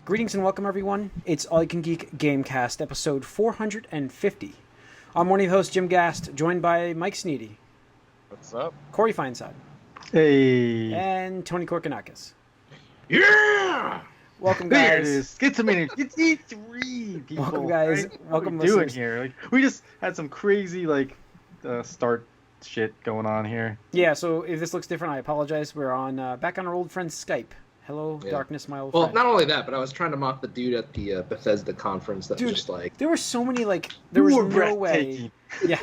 Greetings and welcome, everyone. It's AYCG Gamecast, episode 450. I'm one of your hosts, Jim Gast, joined by Mike Sneedy. What's up? Corey Feinsod. Hey. And Tony Korkanakis. Yeah! Welcome, guys. There it is. Get some energy. It's E3, people. Welcome, guys. Right? Welcome, what are we doing listeners. here? Like, we just had some crazy, start shit going on here. Yeah, so if this looks different, I apologize. We're on back on our old friend's Skype. Hello, darkness, my old friend. Well, not only that, but I was trying to mock the dude at the Bethesda conference that was just like... There were so many, there was no way. Yeah.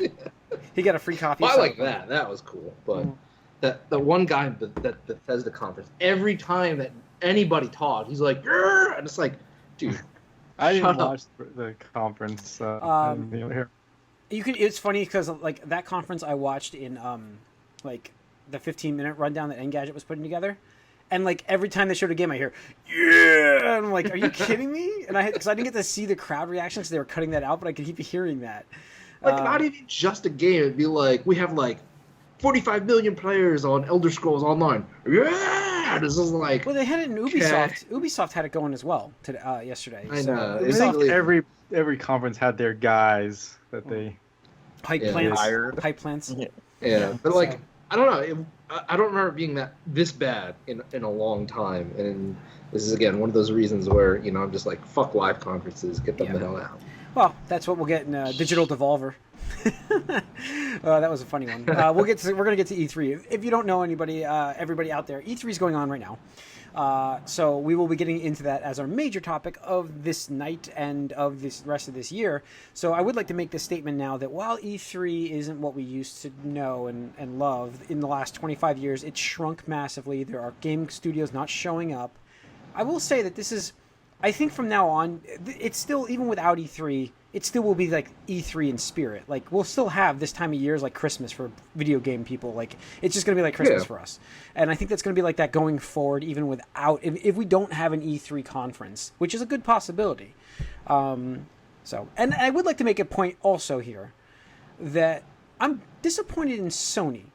He got a free copy. Well, I like that. That was cool. But the one guy at the Bethesda conference, every time that anybody talked, he's like, "Grr!" And it's like, dude, I didn't up. watch the conference. Here. It's funny because that conference I watched in the 15-minute rundown that Engadget was putting together. And every time they showed a game, I hear, yeah! And I'm like, are you kidding me? And because I didn't get to see the crowd reaction because they were cutting that out, but I could keep hearing that. Not even just a game. It'd be like, we have 45 million players on Elder Scrolls Online. Yeah! This is like... Well, they had it in Ubisoft. Ubisoft had it going as well yesterday. I know. Ubisoft, Every conference had their guys that they... Hype plants. Yeah, but I don't know. I don't remember it being this bad in a long time. And this is, again, one of those reasons where, I'm just like, fuck live conferences. Get them the hell out. Well, that's what we'll get in Digital Devolver. That was a funny one. We're going to get to E3. If you don't know everybody out there, E3 is going on right now. So we will be getting into that as our major topic of this night and of this rest of this year. So I would like to make this statement now that while E3 isn't what we used to know and love in the last 25 years, it's shrunk massively. There are game studios not showing up. I will say that this is, I think from now on, it's still, even without E3, it still will be like E3 in spirit. We'll still have this time of year as like Christmas for video game people. It's just going to be like Christmas for us. And I think that's going to be like that going forward, even without, if we don't have an E3 conference, which is a good possibility. And I would like to make a point also here that I'm disappointed in Sony.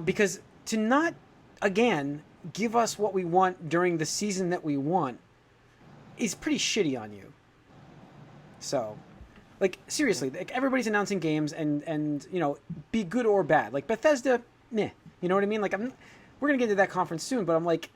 Because to not, again, give us what we want during the season that we want is pretty shitty on you. So, seriously, everybody's announcing games and be good or bad. Bethesda, meh. You know what I mean? We're gonna get to that conference soon, but I'm like,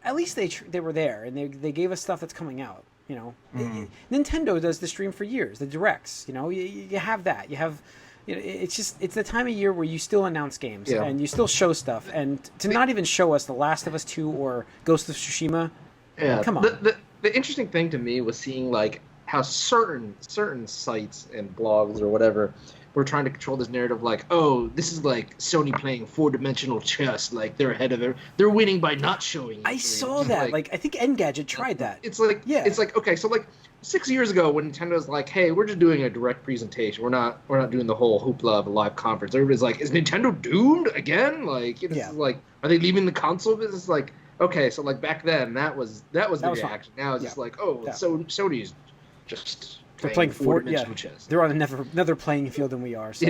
at least they were there and they gave us stuff that's coming out. Nintendo does the stream for years, the directs. You have that. You have. It's the time of year where you still announce games and you still show stuff, and to not even show us The Last of Us 2 or Ghost of Tsushima. Yeah, come on. The interesting thing to me was seeing how certain sites and blogs or whatever were trying to control this narrative, oh, this is Sony playing four-dimensional chess, they're ahead of it, they're winning by not showing. I saw that. I think Engadget tried that. It's okay, so 6 years ago when Nintendo's hey, we're just doing a direct presentation, we're not doing the whole hoopla of a live conference. Everybody's like, is Nintendo doomed again? Are they leaving the console business? Okay, so back then that was the reaction. Now it's just so Sony's just they're playing four-dimensional chess. They're on another playing field than we are. So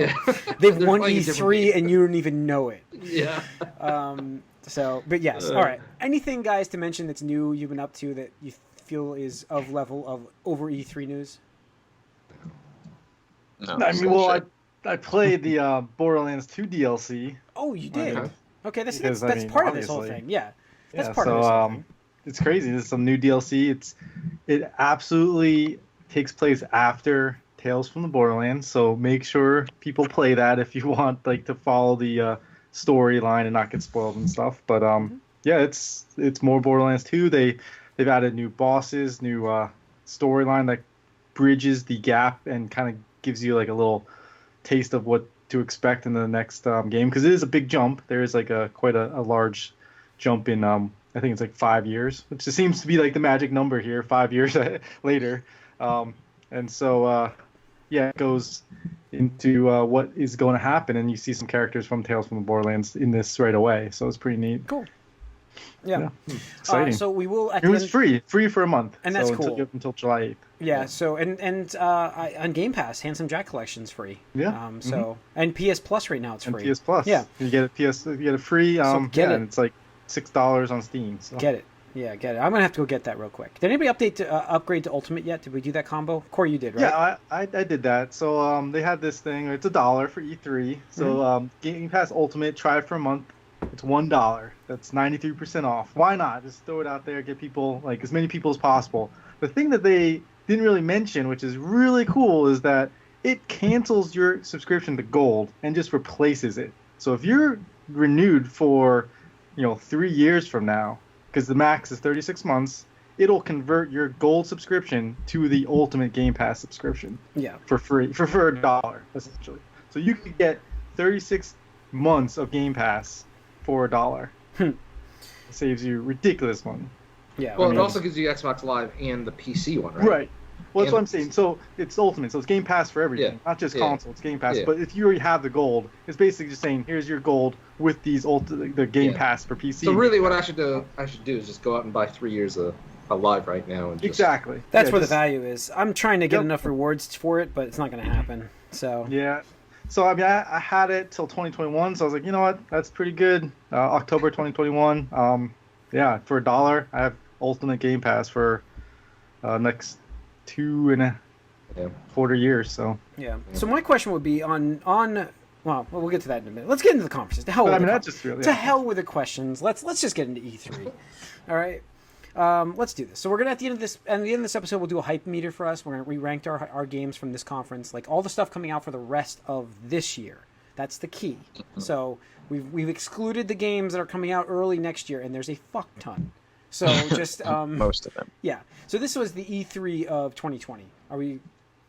they've won E3 and you don't even know it. Yeah. But yes. All right. Anything, guys, to mention that's new you've been up to that you feel is of level of over E3 news? No. I played the Borderlands 2 DLC. Oh, you did? Okay, that's part of this whole thing. Yeah. That's part of this whole thing. It's crazy. This is some new DLC. It absolutely takes place after Tales from the Borderlands, so make sure people play that if you want to follow the storyline and not get spoiled and stuff. But it's more Borderlands 2. They've added new bosses, new storyline that bridges the gap and kind of gives you a little taste of what to expect in the next game, because it is a big jump. There is quite a large jump in I think it's 5 years, which just seems to be the magic number here, 5 years later. And so it goes into what is going to happen, and you see some characters from Tales from the Borderlands in this right away, so it's pretty neat. Cool. Yeah. Exciting. So we will. It was free for a month, and that's cool until July 8th. Yeah. So on Game Pass, Handsome Jack Collection's free. Yeah. And PS Plus right now it's free. And PS Plus. Yeah. You get a free. So get it. And it's $6 on Steam. So. Get it. Yeah, get it. I'm gonna have to go get that real quick. Did anybody upgrade to Ultimate yet? Did we do that combo? Corey, you did, right? Yeah, I did that. So they had this thing. It's $1 for E3. So Game Pass Ultimate, try it for a month. It's $1. That's 93% off. Why not? Just throw it out there, get people, like, as many people as possible. The thing that they didn't really mention, which is really cool, is that it cancels your subscription to Gold and just replaces it. So if you're renewed for, 3 years from now, because the max is 36 months, it'll convert your Gold subscription to the Ultimate Game Pass subscription. Yeah. For free, for $1, essentially. So you could get 36 months of Game Pass for $1. It saves you ridiculous money. Yeah. Well, it also gives you Xbox Live and the PC one, right? Right. Well, that's what I'm saying. So it's Ultimate. So it's Game Pass for everything, not just console. It's Game Pass. But if you already have the Gold, it's basically just saying, here's your Gold with these the Game Pass for PC. So really, what I should do is just go out and buy 3 years of Live right now. And just... Exactly. That's where the value is. I'm trying to get enough rewards for it, but it's not going to happen. So yeah. So I mean, I had it till 2021. So I was like, you know what? That's pretty good. October 2021. Yeah, for $1, I have Ultimate Game Pass for next 2.25 years. So yeah. So my question would be on well, we'll get to that in a minute. Let's get into the conferences. To hell with the questions. Let's just get into E3. All right. Let's do this. So we're gonna at the end of this episode, we'll do a hype meter for us. We're gonna re-rank our games from this conference, like all the stuff coming out for the rest of this year. That's the key. So we've excluded the games that are coming out early next year, and there's a fuck ton. So just most of them. Yeah. So this was the E3 of 2020. Are we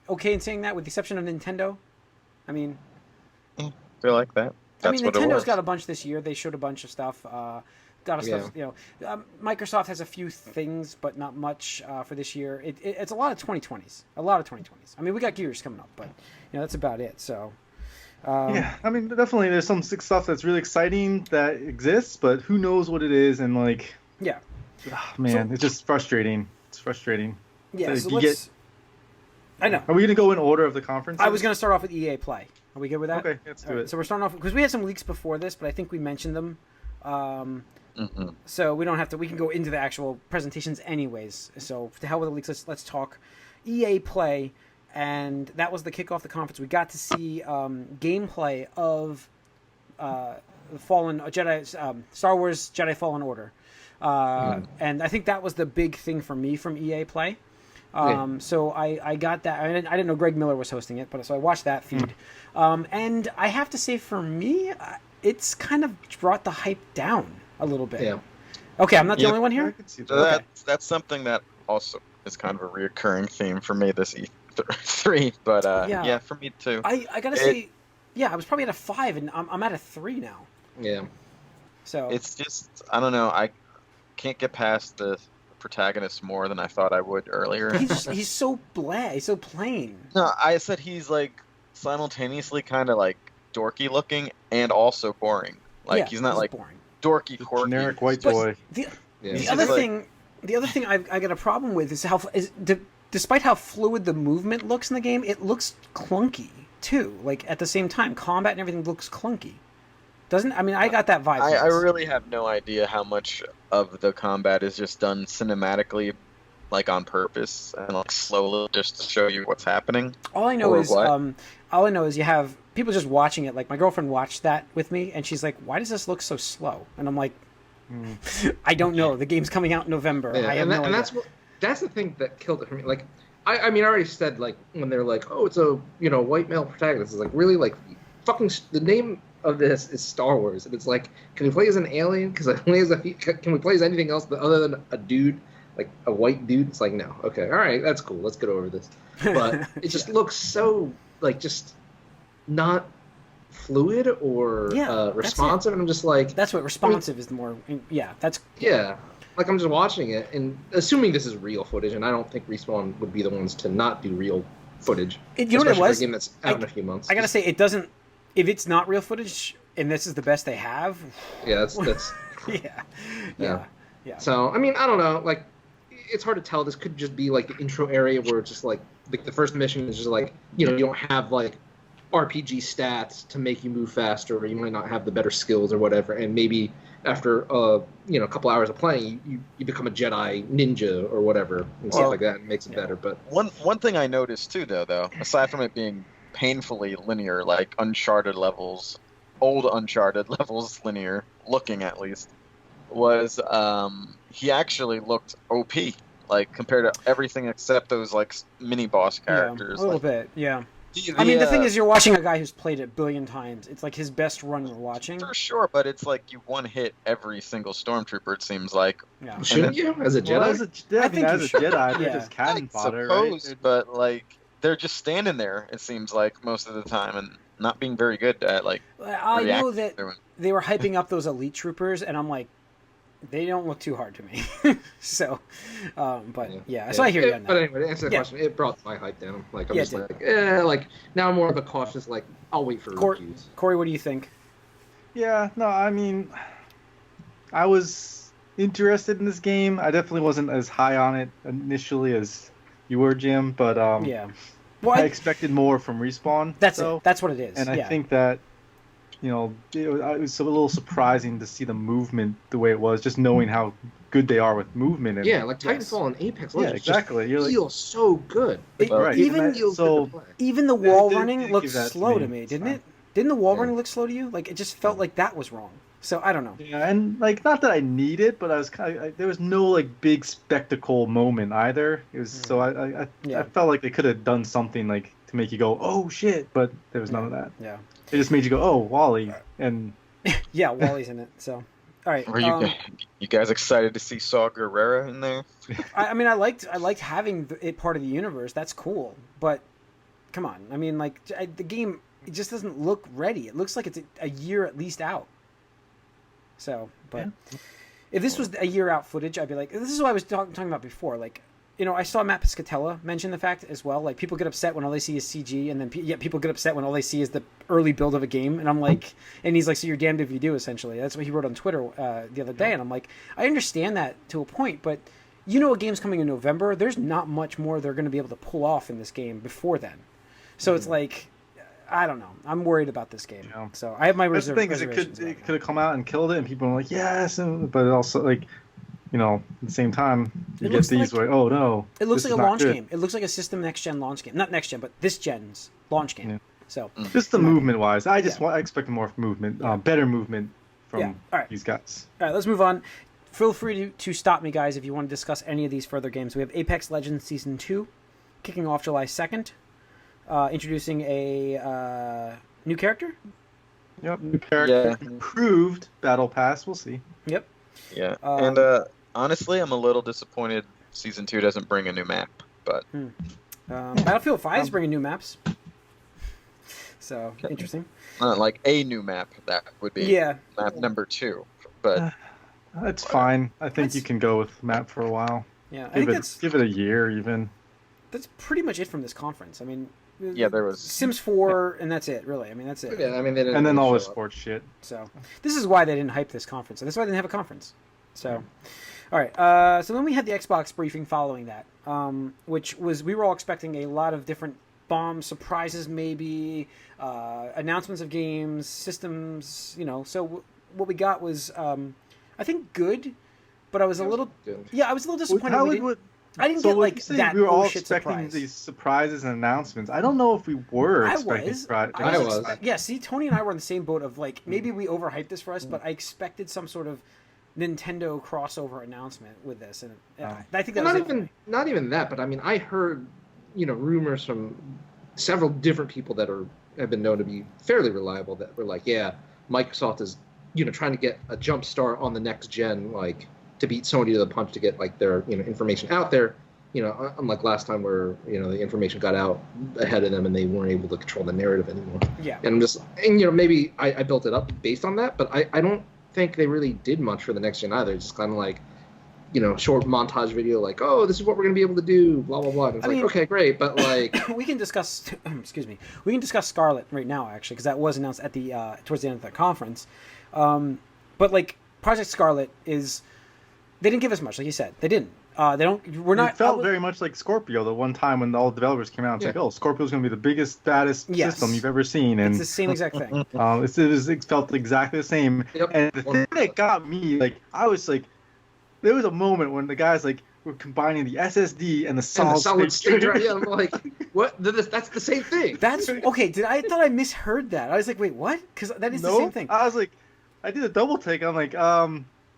okay in saying that, with the exception of Nintendo? I mean, I feel like that. That's Nintendo's got a bunch this year. They showed a bunch of stuff. Stuff. Microsoft has a few things, but not much for this year. It's a lot of 2020s. I mean, we got Gears coming up, but that's about it. So. Yeah, I mean, definitely there's some stuff that's really exciting that exists, but who knows what it is, and like. Yeah. Oh, man, it's just frustrating. It's frustrating. Yeah, so let's... I know. Are we going to go in order of the conference? I was going to start off with EA Play. Are we good with that? Okay, let's do it. So we're starting off... Because we had some leaks before this, but I think we mentioned them. So we don't have to... We can go into the actual presentations anyways. So to hell with the leaks, let's talk EA Play. And that was the kickoff the conference. We got to see gameplay of Fallen Jedi... Star Wars Jedi Fallen Order. And I think that was the big thing for me from EA Play. So I got that. I didn't know Greg Miller was hosting it, but so I watched that feed. And I have to say, for me, it's kind of brought the hype down a little bit. Yeah. Okay, I'm not the only one here? That's something that also is kind of a reoccurring theme for me this E3. But yeah, for me too. I gotta say, I was probably at a 5, and I'm at a 3 now. Yeah. So it's just, I don't know. I can't get past the protagonist more than I thought I would earlier. He's so bland. He's so plain. No, I said he's like simultaneously kind of like dorky looking and also boring. Like he's not like boring. Dorky, quirky, generic white boy. The other thing I got a problem with is despite how fluid the movement looks in the game, it looks clunky too. Like at the same time, combat and everything looks clunky. I got that vibe. I really have no idea how much of the combat is just done cinematically, like on purpose, and like slowly just to show you what's happening. All I know is you have people just watching it. Like my girlfriend watched that with me, and she's like, "Why does this look so slow?" And I'm like, "I don't know. The game's coming out in November. Yeah, I have no idea." That's the thing that killed it for me. Like, I mean, I already said, like, when they're like, "Oh, it's a white male protagonist," it's like, really, like, fucking the name of this is Star Wars, and it's like, can we play as an alien? Because can we play as anything else other than a dude, like a white dude? It's like, no. Okay, all right, that's cool. Let's get over this. But it just looks so like just not fluid or responsive, and I'm just like, that's what responsive is more. Like I'm just watching it and assuming this is real footage, and I don't think Respawn would be the ones to not do real footage. You know what it was? For a game that's out in a few months. I gotta say, it doesn't. If it's not real footage and this is the best they have, that's yeah. So I mean, I don't know. Like, it's hard to tell. This could just be like the intro area where it's just like the first mission is just like you don't have like RPG stats to make you move faster, or you might not have the better skills or whatever, and maybe after a couple hours of playing, you become a Jedi ninja or whatever and stuff like that, and makes it better. But one thing I noticed too, though, aside from it being painfully linear, like Uncharted levels, old Uncharted levels linear, looking at least, was he actually looked OP, like compared to everything except those like mini boss characters. A little like, bit, yeah. The thing is, you're watching a guy who's played it a billion times. It's like his best run we're watching. For sure, but it's like you one hit every single stormtrooper. It seems like. Yeah. Shouldn't you, as a Jedi? Well, as a Jedi, they're just cannon fodder, right? But like they're just standing there. It seems like most of the time, and not being very good at like. I know that they were hyping up those elite troopers, and I'm like, they don't look too hard to me. So, but yeah, so I hear you on that. But anyway, to answer the question, it brought my hype down. Like I'm just like now I'm more of a cautious. Like I'll wait for reviews. Corey, what do you think? Yeah, no, I mean, I was interested in this game. I definitely wasn't as high on it initially as you were, Jim. But I expected more from Respawn. That's it. That's what it is. And I think that. It was a little surprising to see the movement the way it was, just knowing how good they are with movement. And, like Titanfall and Apex Legends exactly. Just feel so good. Even the wall running looked slow to me, didn't it? Didn't the wall running look slow to you? Like, it just felt like that was wrong. So, I don't know. Yeah, and, like, not that I need it, but I was there was no, like, big spectacle moment either. It was, so I felt like they could have done something, like, to make you go, oh, shit, but there was none of that. Yeah. It just made you go, oh, Wally, and... yeah, Wally's in it, so... All right. Were you guys excited to see Saw Gerrera in there? I mean, I liked having it part of the universe. That's cool, but come on. I mean, like the game, it just doesn't look ready. It looks like it's a year at least out. So, but if this was a year out footage, I'd be like, this is what I was talking about before. Like, I saw Matt Piscatella mention the fact as well. Like, people get upset when all they see is CG, and then people get upset when all they see is the early build of a game. And I'm like, and he's like, so you're damned if you do, essentially. That's what he wrote on Twitter the other day. And I'm like, I understand that to a point, but a game's coming in November. There's not much more they're going to be able to pull off in this game before then. So it's like, I don't know. I'm worried about this game. Yeah. So I have my reservations. The thing is, it could have come out and killed it, and people were like, yes, but also like. At the same time, you get these like, oh no. It looks like a launch game. It looks like a system next-gen launch game. Not next-gen, but this gen's launch game. Yeah. So just the movement-wise, I expect more movement, better movement from these guys. All right, let's move on. Feel free to stop me, guys, if you want to discuss any of these further games. We have Apex Legends Season 2, kicking off July 2nd, introducing a new character. Yep, new character. Yeah. Improved Battle Pass, we'll see. Yep. Yeah, and honestly, I'm a little disappointed Season 2 doesn't bring a new map, but... Battlefield 5 is bringing new maps. So, interesting. Like a new map, that would be map number 2, but... That's fine. I think you can go with map for a while. Yeah, give it a year, even. That's pretty much it from this conference. I mean... Yeah, there was... Sims 4, and that's it, really. I mean, that's it. Yeah, I mean, and then all this sports shit. So, this is why they didn't hype this conference. And that's why they didn't have a conference. So... All right, so then we had the Xbox briefing following that, which was, we were all expecting a lot of different bombs, surprises maybe, announcements of games, systems, So what we got was, I think, good, but I was I was a little disappointed. I didn't get like that. We were all expecting these surprises and announcements. I don't know if we were expecting surprises. I was. Yeah, see, Tony and I were in the same boat of like, maybe we overhyped this for us, but I expected some sort of Nintendo crossover announcement with this, and I think that was not even that. But I mean, I heard rumors from several different people that have been known to be fairly reliable that were like, yeah, Microsoft is trying to get a jump start on the next gen, like to beat Sony to the punch to get like their information out there. Unlike last time where the information got out ahead of them and they weren't able to control the narrative anymore. Yeah, and I'm just maybe I built it up based on that, but I don't think they really did much for the next gen either. It's just kind of like short montage video like, oh, this is what we're gonna be able to do, blah blah blah. And it's okay, great, but like we can discuss we can discuss Scarlet right now actually, because that was announced at the towards the end of the conference, but like Project Scarlet is, they didn't give us much, like you said. They didn't. It felt very much like Scorpio the one time when all the developers came out and said, oh, Scorpio's going to be the biggest, baddest system you've ever seen. And it's the same exact thing. It felt exactly the same. Yep. And the that got me, like, I was like, there was a moment when the guys like were combining the SSD and the solid state drive. Yeah, I'm like, what? That's the same thing. That's okay. I thought I misheard that. I was like, wait, what? Because that is the same thing. I was like, I did a double take. I'm like,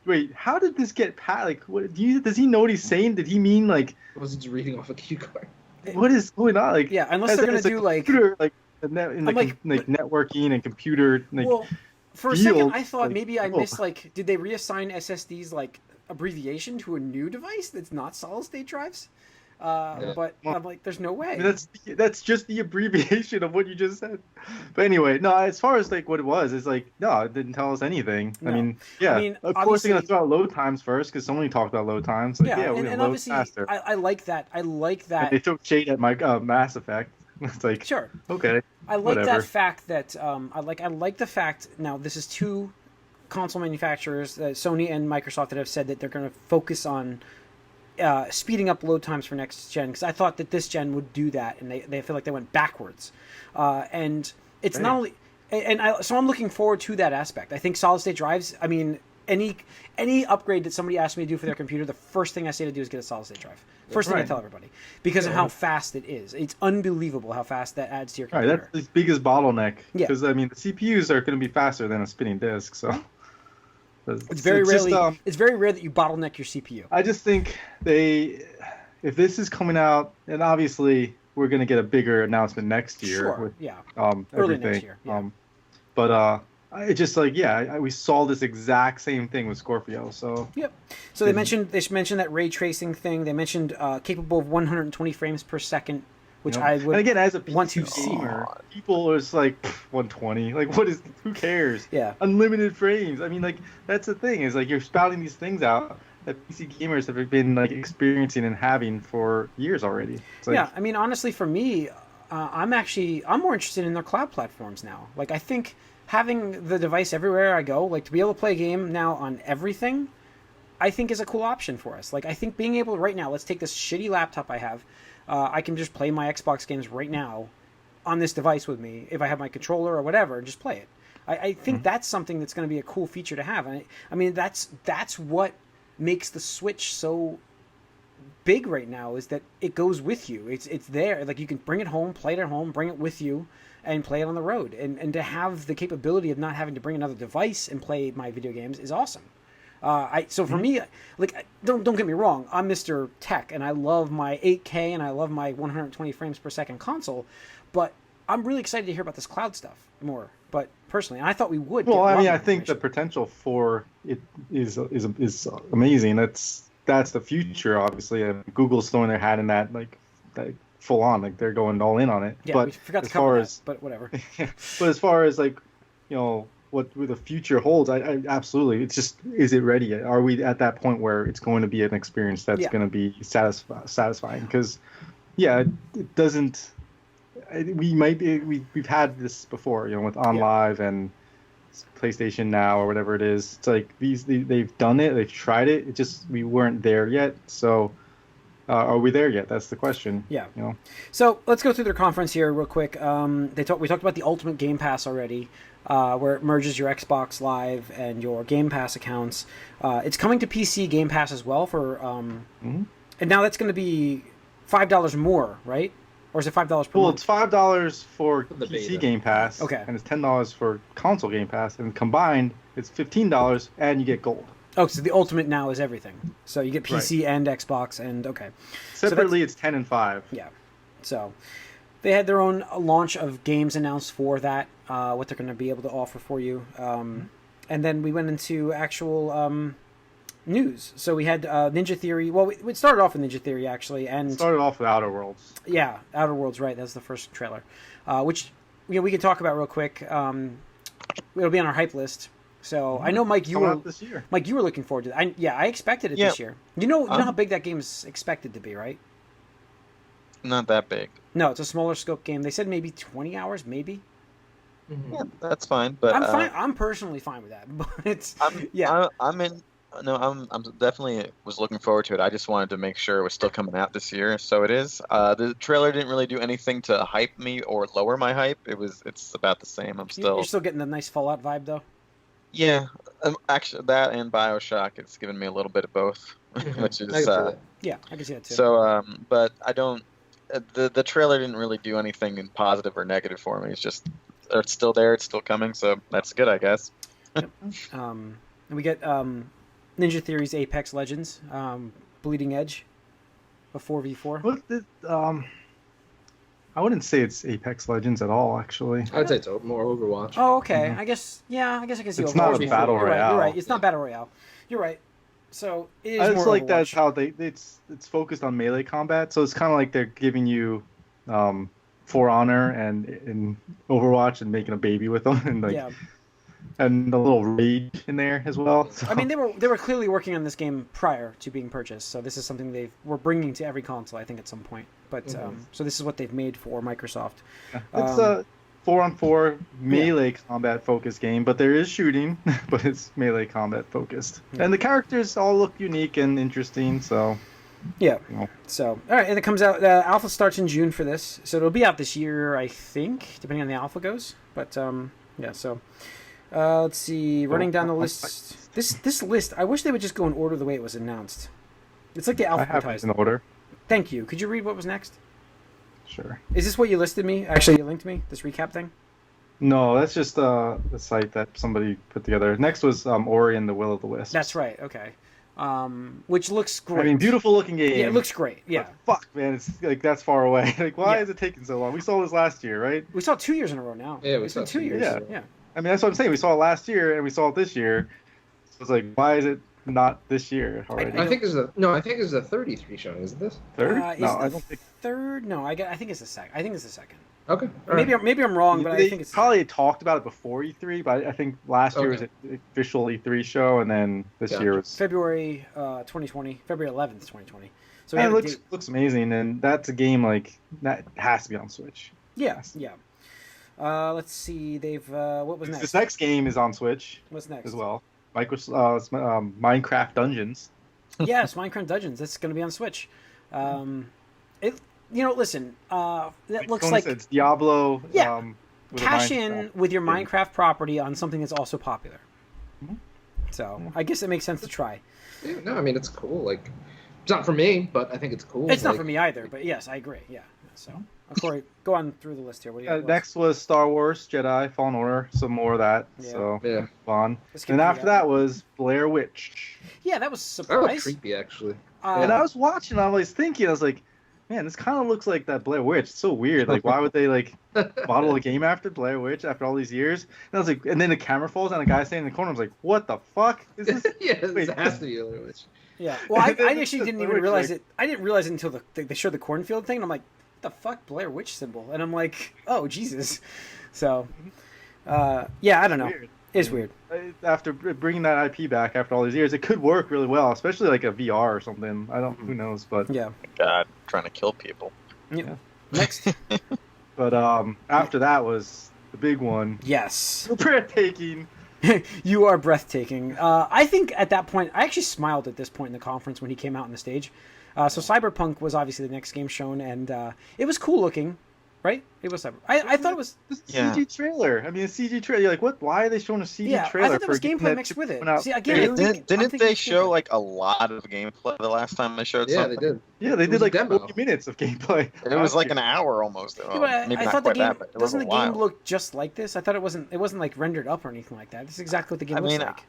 wait, how did this get like, what? Does he know what he's saying? Did he mean like? I was just reading off a cue card. What is going on? Like, yeah, unless they're gonna do like computer, like networking and computer. Like, well, for a second, I thought like, maybe I missed like, did they reassign SSDs like abbreviation to a new device that's not solid state drives? But I'm like, there's no way. That's just the abbreviation of what you just said. But anyway, no. As far as like what it was, it's like no, it didn't tell us anything. No. I mean, of course they're gonna throw out load times first because somebody talked about load times. Like, we're gonna load faster. I like that. I like that. And they throw shade at my Mass Effect. It's like sure, okay. I like that fact that I like the fact. Now this is two console manufacturers, Sony and Microsoft, that have said that they're going to focus on speeding up load times for next gen, because I thought that this gen would do that, and they feel like they went backwards. And it's not only, so I'm looking forward to that aspect. I think solid state drives. I mean, any upgrade that somebody asks me to do for their computer, the first thing I say to do is get a solid state drive. First thing I tell everybody, because of how fast it is. It's unbelievable how fast that adds to your computer. Right, that's the biggest bottleneck. Because I mean, the CPUs are going to be faster than a spinning disk, so. It's very rare that you bottleneck your CPU. I just think if this is coming out, and obviously we're going to get a bigger announcement next year. Sure, with, early next year. But it just like we saw this exact same thing with Scorpio. So yep. So they mentioned that ray tracing thing. They mentioned capable of 120 frames per second, which I would. And again, as a want to see. People are just like 120. Like, what is? Who cares? Yeah. Unlimited frames. I mean, like that's the thing is like you're spouting these things out that PC gamers have been like experiencing and having for years already. Like, yeah. I mean, honestly, for me, I'm more interested in their cloud platforms now. Like, I think having the device everywhere I go, like to be able to play a game now on everything, I think is a cool option for us. Like, I think being able to right now, let's take this shitty laptop I have. I can just play my Xbox games right now on this device with me if I have my controller or whatever, and just play it. I think that's something that's going to be a cool feature to have. And I mean, that's what makes the Switch so big right now, is that it goes with you. It's there. Like, you can bring it home, play it at home, bring it with you, and play it on the road. And to have the capability of not having to bring another device and play my video games is awesome. So for me, like, don't get me wrong, I'm Mr. Tech, and I love my 8K and I love my 120 frames per second console, but I'm really excited to hear about this cloud stuff more. But personally, and I thought we would. Well, I mean, I think the potential for it is amazing. That's the future, obviously. And Google's throwing their hat in that, like full on, like they're going all in on it. Yeah, but we forgot to cover that, but whatever. But as far as like, what the future holds, I absolutely. It's just, is it ready yet? Are we at that point where it's going to be an experience that's going to be satisfying? Because, it doesn't. We've had this before, with OnLive and PlayStation Now or whatever it is. It's like they've done it, they've tried it. It just we weren't there yet. So. Are we there yet? That's the question. Yeah. So let's go through their conference here real quick. We talked about the Ultimate Game Pass already, where it merges your Xbox Live and your Game Pass accounts. It's coming to PC Game Pass as well for, and now that's going to be $5 more, right? Or is it $5 per month? Well, it's $5 for PC beta. Game Pass. Okay. And it's $10 for console Game Pass, and combined it's $15, and you get gold. Oh, so the Ultimate now is everything. So you get PC and Xbox, and okay. Separately, it's 10 and 5. Yeah. So they had their own launch of games announced for that, what they're going to be able to offer for you. And then we went into actual news. So we had Ninja Theory. Well, we started off with Ninja Theory, actually. And started off with Outer Worlds. Yeah, Outer Worlds, right. That's the first trailer, which we can talk about real quick. It'll be on our hype list. So I know, Mike, you were looking forward to that. I expected it this year. You know how big that game's expected to be, right? Not that big. No, it's a smaller scope game. They said maybe 20 hours, maybe. Mm-hmm. Yeah, that's fine. But I'm fine. I'm personally fine with that. But I'm definitely was looking forward to it. I just wanted to make sure it was still coming out this year, so it is. The trailer didn't really do anything to hype me or lower my hype. It's about the same. You're still getting the nice Fallout vibe, though. Yeah, actually, that and Bioshock, it's given me a little bit of both, which I can is see that. Yeah, I can see that too. so. But I don't. The trailer didn't really do anything in positive or negative for me. It's just it's still there, it's still coming, so that's good, I guess. Yep. And we get Ninja Theory's Apex Legends, Bleeding Edge, a 4v4. I wouldn't say it's Apex Legends at all, actually. I'd say it's more Overwatch. Oh, okay. Mhm. I guess I can see. It's Overwatch not a more. battle You're right, royale. You're right. It's not battle royale. You're right. So it is I just more like Overwatch. that's how it's focused on melee combat, so it's kind of like they're giving you For Honor and in Overwatch and making a baby with them and Yeah. and a little rage in there as well. So. I mean, they were clearly working on this game prior to being purchased, so this is something they were bringing to every console, I think, at some point. But so this is what they've made for Microsoft. It's a 4-on-4 melee combat focused game, but there is shooting, but it's melee combat focused, and the characters all look unique and interesting. So yeah. you know. So all right, and it comes out. Alpha starts in June for this, so it'll be out this year, I think, depending on the alpha goes. But yeah. So let's see. Running down the list. This list, I wish they would just go in order the way it was announced. It's like the I have it alphabetized. in order. Thank you. Could you read what was next? Sure. Is this what you listed me? Actually, you linked me, this recap thing? No, that's just the site that somebody put together. Next was Ori and the Will of the Wisps. That's right, okay. Which looks great. I mean, beautiful looking game. Yeah, it looks great, yeah. But fuck, man, it's like that's far away. Like, why Yeah. is it taking so long? We saw this last year, right? We saw it 2 years in a row now. Yeah, we It's saw been 2 2 years. years. Yeah. I mean, that's what I'm saying. We saw it last year and we saw it this year. So it's like, why is it not this year already? I think this is a 33 showing, isn't this? Third? Is No, the I don't think. third? No, I think it's the second. I think it's the second. Okay. all Maybe right. I'm wrong, but I They think it's probably talked about it before E3, but I think last year was Okay. an official E3 show, and then this Gotcha. year was. February 2020, February 11th, 2020. So we And have it a date. looks amazing, and that's a game like that has to be on Switch. Yeah. Let's see. They've what was next? This next game is on Switch What's next? as well. Minecraft Dungeons. Yes, Minecraft Dungeons. That's going to be on Switch. Listen. That looks Conan like said it's Diablo. Yeah. With a cash Minecraft in with your game. Minecraft property on something that's also popular. Mhm. So I guess it makes sense to try. Yeah, no, I mean it's cool. Like, it's not for me, but I think it's cool. It's not Like, for me either, but yes, I agree. Yeah. So Corey, go on through the list here. What do you got? Next was Star Wars Jedi Fallen Order. Some more of that. Yeah. So Yeah. fun. Let's get And through after that was Blair Witch. Yeah, that was a That looks surprise. creepy, actually. And I was watching. I was thinking. I was like, man, this kind of looks like that Blair Witch. It's so weird. Like, why would they like model a game after Blair Witch after all these years? And I was like, and then the camera falls and the guy standing in the corner. I was like, what the fuck is this? Yeah, this Wait. has to be a Blair Witch. Yeah. Well, I actually It's didn't even Blair Witch, realize like- it. I didn't realize it until they showed the cornfield thing, and I'm like, what the fuck, Blair Witch symbol? And I'm like, oh Jesus. So, yeah, I don't know. Weird. It's weird. After bringing that IP back after all these years, it could work really well, especially like a VR or something. I don't. Who knows? But Yeah. God, trying to kill people. Yeah. Next. but after that was the big one. Yes. Breathtaking. You are breathtaking. I think at that point, I actually smiled at this point in the conference when he came out on the stage. So Cyberpunk was obviously the next game shown, and it was cool looking, right? It was Cyber. I thought it was. This Yeah. CG trailer. I mean, a CG trailer. You're like, what? Why are they showing a CG Yeah, I trailer? thought there was for a game gameplay that mixed just with it. went out See, again, I there? think- I'm Didn't thinking they it's show different. like a lot of gameplay the last time they showed Yeah, something? they did. Yeah, they It did was a like demo. 40 minutes of gameplay. It was like an hour almost. Yeah, Well, but maybe I not thought the quite game that, but it was doesn't a the while. game look just like this? I thought it wasn't like rendered up or anything like that. This is exactly what the game I looks mean, like.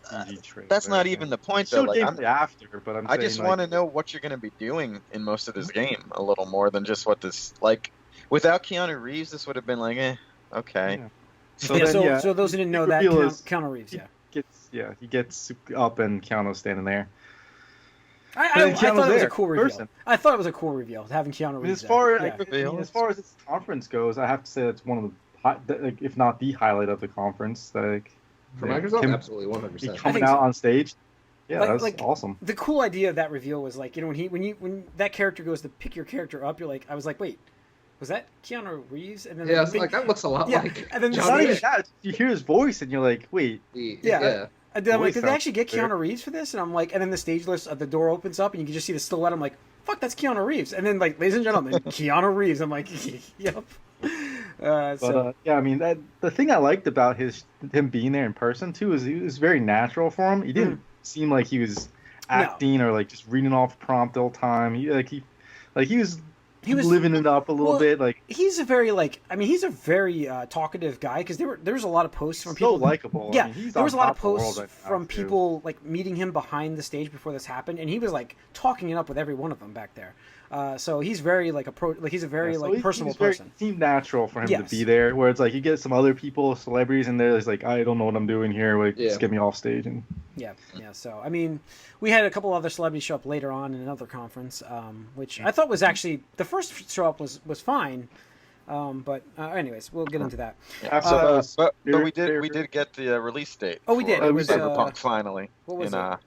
CG trailer. That's not even the point though. Showed Like, gameplay after, but I just want to know what you're going to be doing in most of this game a little more than just what this like. Without Keanu Reeves, this would have been like, okay. Yeah. So those who didn't know that, reveal is- Keanu Reeves, yeah. He gets up and Keanu's standing there. I then thought Keanu's it was a there, cool reveal. person. I thought it was a cool reveal having Keanu I mean, Reeves. as far there. Yeah. as far as its conference goes, I have to say that's one of like, if not the highlight of the conference. Like, For yeah, Microsoft, him absolutely, 100%. coming think out so. on stage. Yeah, Like- that's like- awesome. The cool idea of that reveal was like, when that character goes to pick your character up, you're like, I was like, wait, was that Keanu Reeves? And then Yeah, the it's big- like that looks a lot Yeah, like. and then It's John not Wick. even that. You hear his voice and you're like, wait. Yeah. And then I'm like, Voice did they sounds actually get familiar. Keanu Reeves for this? And I'm like, and then the stage list, the door opens up and you can just see the silhouette. I'm like, fuck, that's Keanu Reeves. And then like, ladies and gentlemen, Keanu Reeves. I'm like, yep. Yeah, I mean the thing I liked about him being there in person too is he was very natural for him. He didn't seem like he was acting or like just reading off prompt the whole time. He was living it up a little bit. Like he's a very he's a very talkative guy because there was a lot of posts from so people. Likable. Yeah, I mean, there was a lot of posts from people like meeting him behind the stage before this happened, and he was like talking it up with every one of them back there. So he's very he's a very personable person. It seemed natural for him to be there. Where it's like you get some other people, celebrities, and they're like, I don't know what I'm doing here. Like, just get me off stage. And yeah. So I mean, we had a couple other celebrities show up later on in another conference, which I thought was actually the first show up was fine. But anyways, we'll get into that. Yeah. But we did get the release date. Oh, we did. It was Cyberpunk finally. What was it?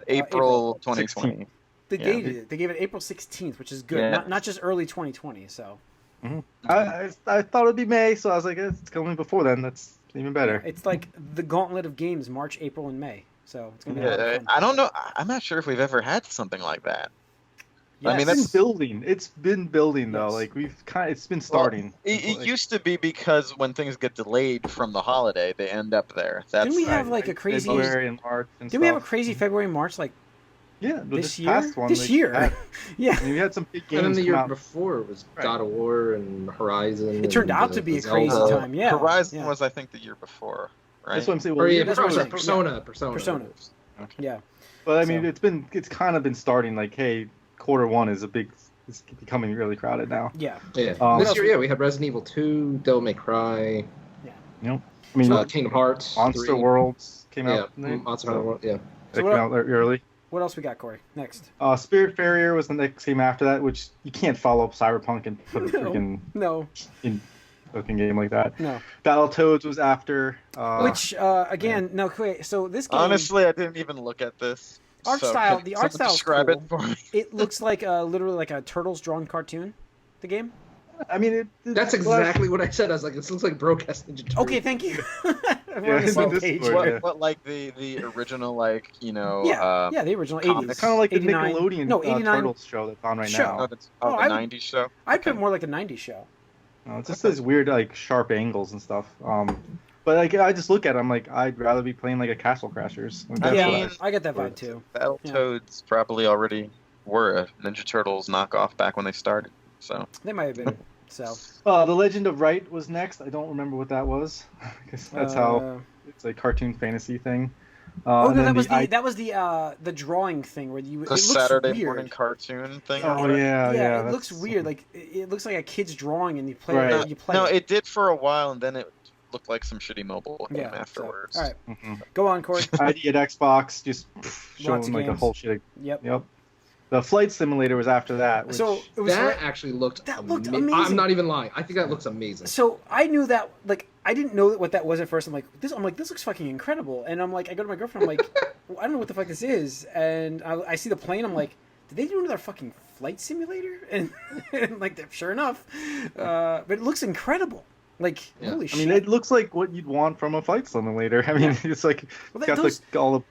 April 2020. They gave it April 16th, which is good. Not just early 2020. So. Mm-hmm. I thought it'd be May, so I was like, it's coming before then. That's even better. It's like the gauntlet of games: March, April, and May. So it's gonna be a lot of fun. I don't know. I'm not sure if we've ever had something like that. Yes. I mean, that's building. It's been building though. Like it's been starting. Well, it used to be because when things get delayed from the holiday, they end up there. Didn't we have like a crazy February and March? Didn't we have a crazy February and March like? Yeah, this year. Past one, this year, yeah. I mean, we had some big games. And then the year before it was God of War and Horizon. It turned out to be a crazy time. Yeah, Horizon was I think the year before, right? That's what I'm saying. Well, Persona. Okay. Yeah. But I mean, it's kind of been starting. Like, hey, Q1 it's becoming really crowded now. Yeah. Yeah. This year, we had Resident Evil 2, Devil May Cry. Yeah. Yep. I mean, Kingdom Hearts. Monster 3. Worlds came out. Yeah. Monster Hunter World. Yeah. That came out early. What else we got, Corey? Next. Spiritfarer was the next game after that, which you can't follow up Cyberpunk and put a freaking looking game like that. No. Battletoads was after. Which again, no. So this game. Honestly, I didn't even look at this. The art style is describe cool. it for me. It looks like literally like a Turtles drawn cartoon. The game. I mean, that's exactly what I said. I was like, this looks like Broadcast Ninja Turtles. Okay, thank you. We're on the same page. What like the original, like, the original 80s. It's kind of like the 89. Nickelodeon Turtles show that's on right now. The 90s show? I'd put more like a 90s show. No, it's just those weird, like, sharp angles and stuff. But like, I just look at it, I'm like, I'd rather be playing like a Castle Crashers. I get that vibe too. Battletoads probably already were a Ninja Turtles knockoff back when they started. So they might have been. So The Legend of Wright was next. I don't remember what that was, because that's how it's a cartoon fantasy thing. That was the drawing thing where you. The Saturday morning cartoon thing. Oh yeah. It looks weird. Like it looks like a kid's drawing, and you play. Right. You play. No, it did for a while, and then it looked like some shitty mobile game afterwards. So, all right, go on, Corey. ID at Xbox just showing like a whole shit. Yep. The Flight Simulator was after that. So it was actually looked. That looked amazing. I'm not even lying. I think that looks amazing. So I knew that. Like, I didn't know what that was at first. I'm like, this looks fucking incredible. And I'm like, I go to my girlfriend. I'm like, I don't know what the fuck this is. And I see the plane. I'm like, did they do another fucking flight simulator? And like, sure enough. But it looks incredible. Like, holy shit. I mean, it looks like what you'd want from a flight simulator. I mean, it's like all the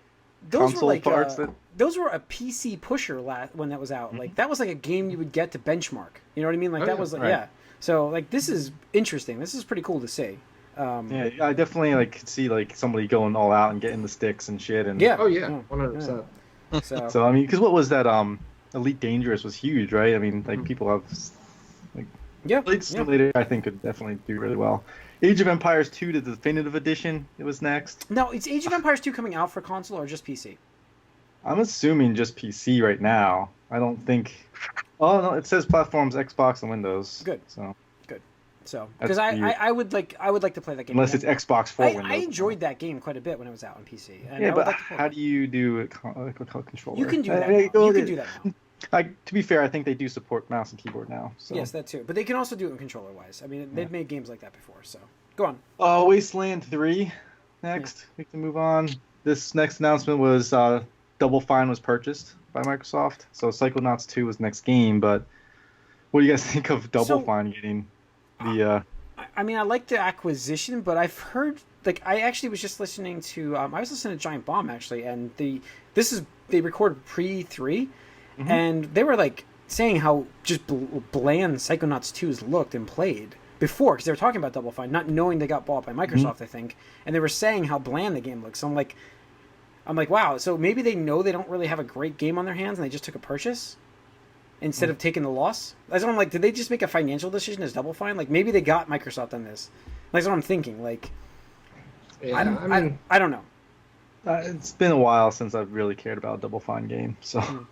console parts. Those were a PC pusher when that was out. Like, that was like a game you would get to benchmark. You know what I mean? Like, was like, right. So, like, this is interesting. This is pretty cool to see. I definitely could see like somebody going all out and getting the sticks and shit. And 100%. So I mean, because what was that? Elite Dangerous was huge, right? I mean, like people have Flight Simulator. I think could definitely do really well. Age of Empires 2, the definitive edition. It was next. Now, is Age of Empires 2 coming out for console or just PC? I'm assuming just PC right now. I don't think. Oh no, it says platforms Xbox and Windows. Good. So good. So because I would like to play that game. Unless it's Xbox for Windows. I enjoyed that game quite a bit when it was out on PC. And but how do you do a controller? You can do that. You can do that now. To be fair, I think they do support mouse and keyboard now. So. Yes, that too. But they can also do it controller wise. I mean, they've made games like that before. So go on. Wasteland 3. Next, we can move on. This next announcement was Double Fine was purchased by Microsoft. So Psychonauts 2 was next game. But what do you guys think of Double Fine getting the? I mean, I like the acquisition, but I've heard I actually was just listening to. I was listening to Giant Bomb actually, and they recorded pre-3. And they were like saying how just bland Psychonauts 2's looked and played before, because they were talking about Double Fine, not knowing they got bought by Microsoft, I think, and they were saying how bland the game looks. So I'm like, wow. So maybe they know they don't really have a great game on their hands, and they just took a purchase instead of taking the loss. That's what I'm like. Did they just make a financial decision as Double Fine? Like maybe they got Microsoft on this. That's what I'm thinking. Like, Yeah, I don't know. It's been a while since I've really cared about a Double Fine game, so.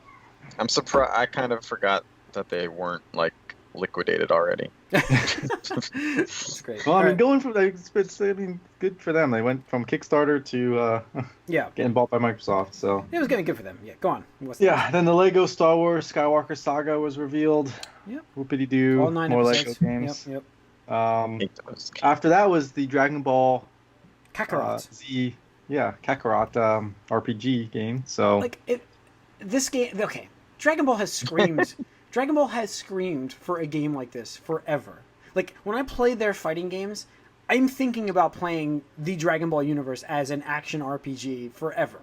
I'm surprised. I kind of forgot that they weren't like liquidated already. That's great. Well, I mean, going from good for them. They went from Kickstarter to getting bought by Microsoft. So it was getting good for them. Yeah, go on. Then the Lego Star Wars Skywalker Saga was revealed. Yep. Whoopity doo. All 9 more episodes. Lego games. Yep. After that was the Dragon Ball Kakarot. Kakarot RPG game. So this game. Okay, Dragon Ball has screamed. Dragon Ball has screamed for a game like this forever. Like, when I play their fighting games, I'm thinking about playing the Dragon Ball universe as an action RPG forever.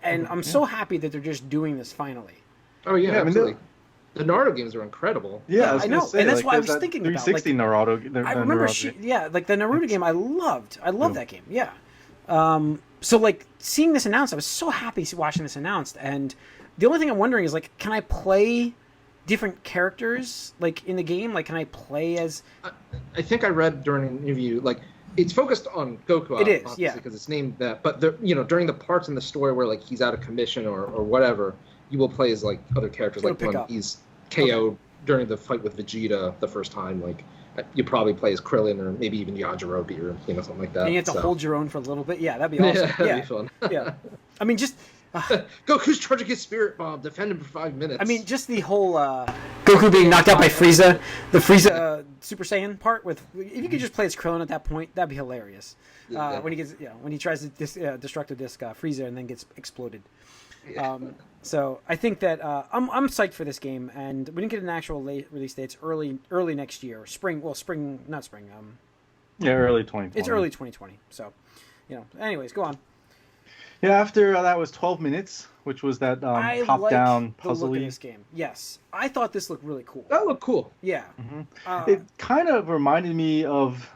And I'm so happy that they're just doing this finally. Oh, yeah, absolutely. The Naruto games are incredible. Yeah, I know. And that's why I was thinking about 360 Naruto. I remember, like, the Naruto game, I loved. I love that game, yeah. So, like, seeing this announced, I was so happy watching this announced. And the only thing I'm wondering is, like, can I play different characters like in the game? Like, can I play as? I think I read during an interview, like, it's focused on Goku. It is, obviously, because it's named that. But during the parts in the story where like he's out of commission or whatever, you will play as like other characters. Like when he's KO'd during the fight with Vegeta the first time, like you probably play as Krillin or maybe even Yajirobe or something like that. And you have to hold your own for a little bit. Yeah, that'd be awesome. Yeah, that'd be fun. Yeah, I mean just. Goku's charging his spirit bomb. Defend him for 5 minutes. I mean, just the whole Goku being knocked out by Frieza, the Frieza Super Saiyan part. If you could just play as Krillin at that point, that'd be hilarious. When he gets, when he tries to destructive disc Frieza and then gets exploded. Yeah. So I think that I'm psyched for this game, and we didn't get an actual release date. It's early next year, spring. Well, spring, not spring. Early 2020. It's early 2020. So, anyways, go on. Yeah, after that was 12 minutes, which was that top-down puzzle game. Yes, I thought this looked really cool. That looked cool. Yeah. Mm-hmm. It kind of reminded me of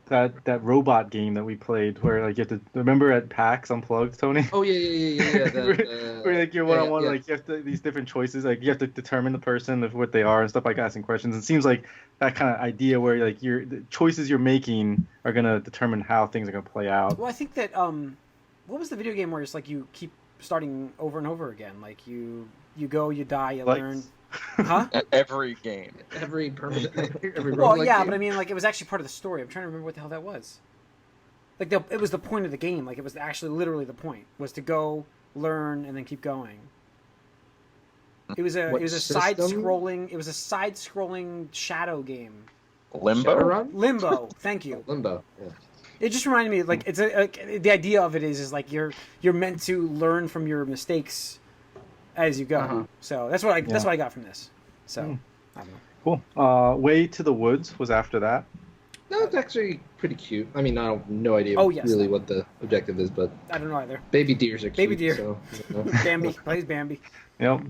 that robot game that we played, where like you have to remember at PAX Unplugged, Tony. Oh yeah. Where like you're one-on-one, like you have to, these different choices, like you have to determine the person of what they are and stuff, like asking questions. It seems like that kind of idea where like the choices you're making are gonna determine how things are gonna play out. Well, I think that what was the video game where it's like you keep starting over and over again, like you go, you die, you learn. Huh? Every game. Every permanent. Well, yeah, game. But I mean, like, it was actually part of the story. I'm trying to remember what the hell that was. Like, it was the point of the game. Like, it was actually literally the point was to go, learn, and then keep going. It was a side scrolling shadow game. Limbo. Thank you. Limbo. Yeah. It just reminded me, like, it's the idea of it is like you're meant to learn from your mistakes as you go. Uh-huh. So that's what I got from this. So I don't know. Cool. Way to the Woods was after that. No, it's actually pretty cute. I mean, I have no idea really what the objective is, but I don't know either. Baby deers are cute. Baby deer. So, Bambi plays Bambi. Yep.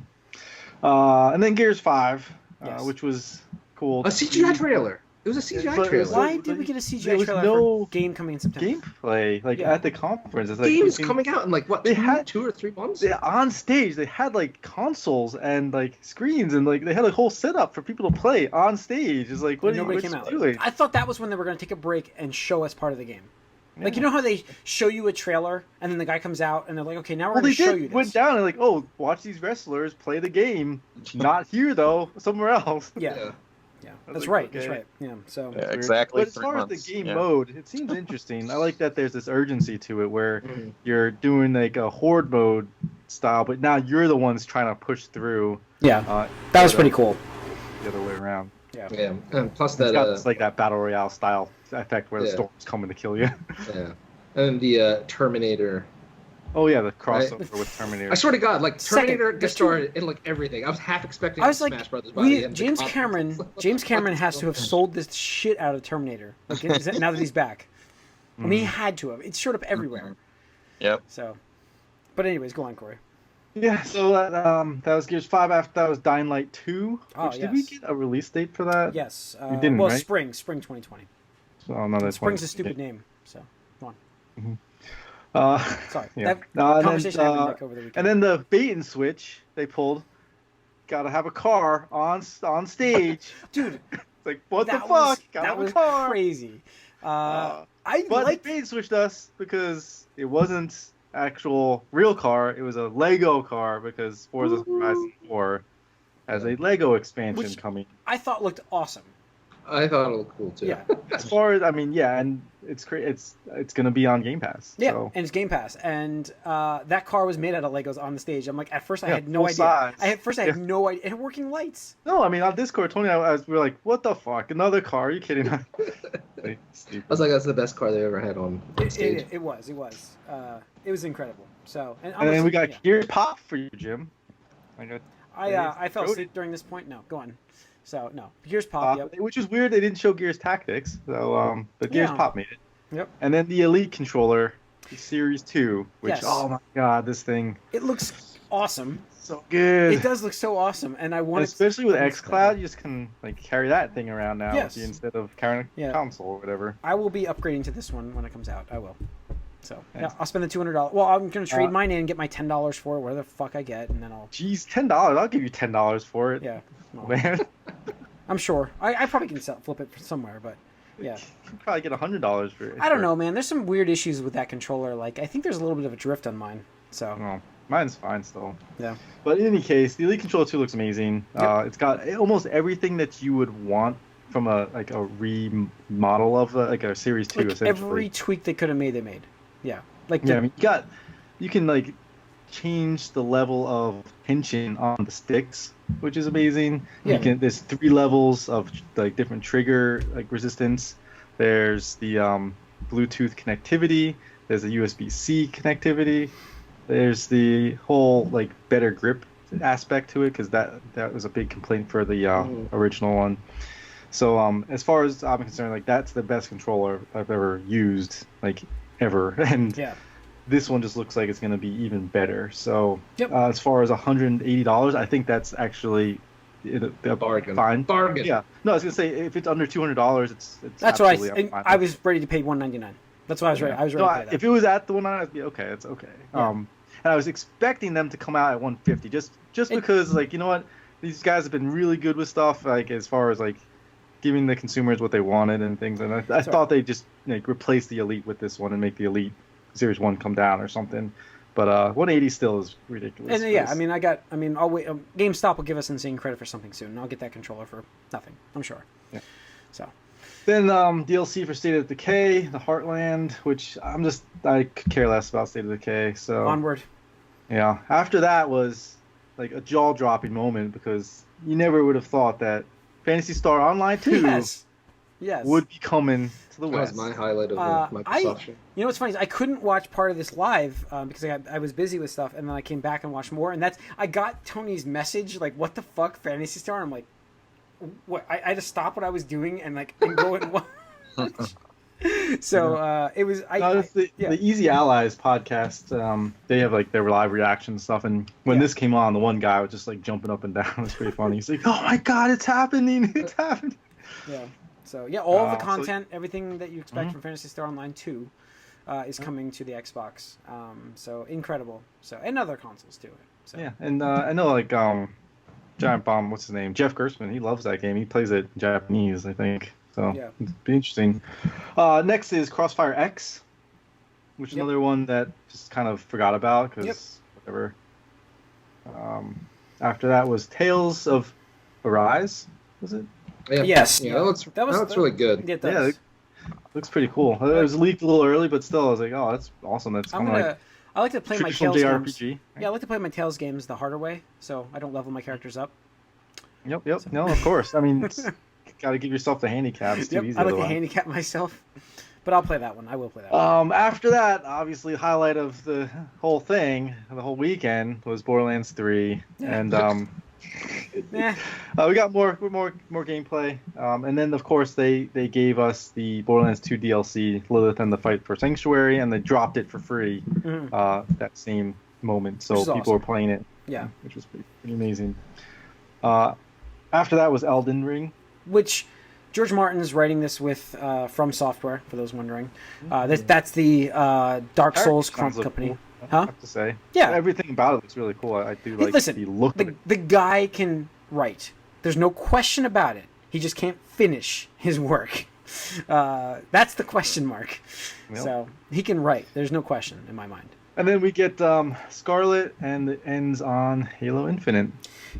And then Gears 5, yes. Which was cool. A CGI trailer. It was a CGI trailer. Why did we get a CGI trailer for a game coming in September? Gameplay, at the conference. It's like games coming out in like what? They had 2 or 3 months. On stage, they had like consoles and like screens and like they had a whole setup for people to play on stage. It's like nobody came out. Doing? I thought that was when they were going to take a break and show us part of the game. Yeah. Like, you know how they show you a trailer and then the guy comes out and they're like, okay, now we're going to show you this. Went down and like, oh, watch these wrestlers play the game. Not here though, somewhere else. Yeah. That's right. Okay. That's right. Yeah. So exactly. But as far as the game mode, it seems interesting. I like that there's this urgency to it where you're doing like a horde mode style, but now you're the ones trying to push through. Yeah. That was pretty cool. The other way around. Yeah. And plus it's like that battle royale style effect where the storm's coming to kill you. Yeah. And the Terminator. Oh yeah, the crossover with Terminator. I swear to God, like Terminator gets started in like everything. I was half expecting Smash Brothers by the end. James Cameron has to have sold this shit out of Terminator. Like, now that he's back, I mean, he had to have. It showed up everywhere. Yep. So, but anyways, go on, Corey. Yeah, so that was Gears 5. After that was Dying Light 2. Oh, Which, did we yes. get a release date for that? Yes. We didn't, well, right? spring 2020. So, no, that's Spring's a 20. stupid name, so go on. Sorry. Yeah. That And conversation then, happened with Nick over the weekend. and then the bait and switch they pulled. Gotta have a car on stage. Dude, It's like, what the that fuck? was, Gotta that have a was car. crazy. I But like they bait and switched us because it wasn't actual real car. It was a Lego car because Forza Horizon 4 has a Lego expansion Which- coming. I thought looked awesome. I thought it looked cool too. Yeah. As far as and it's gonna be on Game Pass. Yeah, So. and it's Game Pass, and that car was made out of Legos on the stage. I'm like, at first I had no full idea. size. At first I had no idea. It had working lights. No, I mean on Discord, Tony, we were like, "What the fuck? Another car? Are you kidding?" I was like, that's the best car they ever had on stage. It was. It was incredible. So, and And then we got yeah. Gears Pop for you, Jim. I fell asleep during this point. No, go on. So no, Gears Pop. Yep. Which is weird. They didn't show Gears Tactics, so but Gears Yeah. Pop made it. Yep. And then the Elite controller, the Series 2, which Yes. oh my god, this thing It looks awesome. so good. It does look so awesome, and I want Especially with XCloud, you just can like carry that thing around now Yes. with you instead of carrying a Yeah. console or whatever. I will be upgrading to this one when it comes out. I will. So yeah, Nice. I'll spend the $200. Well, I'm gonna trade mine in and get my $10 for it, whatever the fuck I get, and then I'll. Jeez, $10. I'll give you $10 for it. Yeah. Well, Man, I'm sure. I probably can flip it somewhere, but yeah. you probably get $100 for it. I don't know, man. There's some weird issues with that controller. Like, I think there's a little bit of a drift on mine. So No, mine's fine still. yeah. But in any case, the Elite Controller 2 looks amazing. Yep. It's got almost everything that you would want from a remodel of a Series 2, Like essentially. every tweak they could have made, they made. Yeah. Like Yeah, I mean, you can like change the level of tension on the sticks, which is amazing. Yeah. There's 3 levels of like different trigger like resistance. There's the Bluetooth connectivity. There's a USB-C connectivity. There's the whole like better grip aspect to it because that was a big complaint for the original one. So as far as I'm concerned, like that's the best controller I've ever used, like ever, and yeah. this one just looks like it's going to be even better. So Yep. as far as $180, I think that's actually a Bargain. fine. Bargain. Yeah. No, I was going to say if it's under $200, it's That's what absolutely I fine. I was ready to pay $199. That's why I was ready. I was ready No, to pay that. if it was at the 190, I'd be okay. It's okay. Yeah. And I was expecting them to come out at 150, just because like you know what, these guys have been really good with stuff like as far as like giving the consumers what they wanted and things. And I thought they'd just like replace the Elite with this one and make the Elite Series 1 come down or something. But 180 still is ridiculous. And yeah, I'll wait. GameStop will give us insane credit for something soon, and I'll get that controller for nothing. I'm sure. Yeah. So. Then DLC for State of Decay, the Heartland, which I could care less about State of Decay. So Onward. yeah, after that was like a jaw-dropping moment because you never would have thought that Phantasy Star Online 2 Yes. would be coming to the That was West. my highlight of the Microsoft show. You know what's funny is I couldn't watch part of this live because I was busy with stuff, and then I came back and watched more. And I got Tony's message like, "What the fuck, Fantasy Star?" I'm like, "What?" I had to stop what I was doing and go and watch. So it was. It's the Easy Allies podcast. They have like their live reaction stuff, and when this came on, the one guy was just like jumping up and down. It was pretty funny. He's like, "Oh my god, it's happening! It's happening!" Yeah. So yeah, all the content, everything that you expect from Phantasy Star Online 2, is coming to the Xbox. So incredible. So and other consoles too. So. Yeah, and I know like Giant Bomb, what's his name? Jeff Gerstmann. He loves that game. He plays it in Japanese, I think. So it'd be interesting. Next is Crossfire X, which is another one that just kind of forgot about because whatever. After that was Tales of Arise. Was it? Yeah. Yes. Yeah, that looks really good. It does. Yeah, looks pretty cool. It was leaked a little early, but still, I was like, oh, that's awesome. That's kind of like I like to play my traditional Tales JRPG. games. Yeah, I like to play my Tales games the harder way, so I don't level my characters up. Yep. No, of course. I mean, got to give yourself the handicap. It's too easy. I like to otherwise. handicap myself, but I'll play that one. I will play that one. After that, obviously, highlight of the whole thing, the whole weekend, was Borderlands 3, and we got more gameplay, and then of course they gave us the Borderlands 2 DLC, Lilith and the Fight for Sanctuary, and they dropped it for free that same moment, so Which is people awesome. were playing it. Yeah. Which was pretty amazing. After that was Elden Ring. Which George Martin is writing this with From Software, for those wondering. That's the Dark Souls company. Cool, I Huh? have to say. Yeah. Everything about it looks really cool. I do like Listen, the look of it. the guy can write. There's no question about it. He just can't finish his work. That's the question mark. Yep. So he can write. There's no question in my mind. And then we get Scarlet, and it ends on Halo Infinite.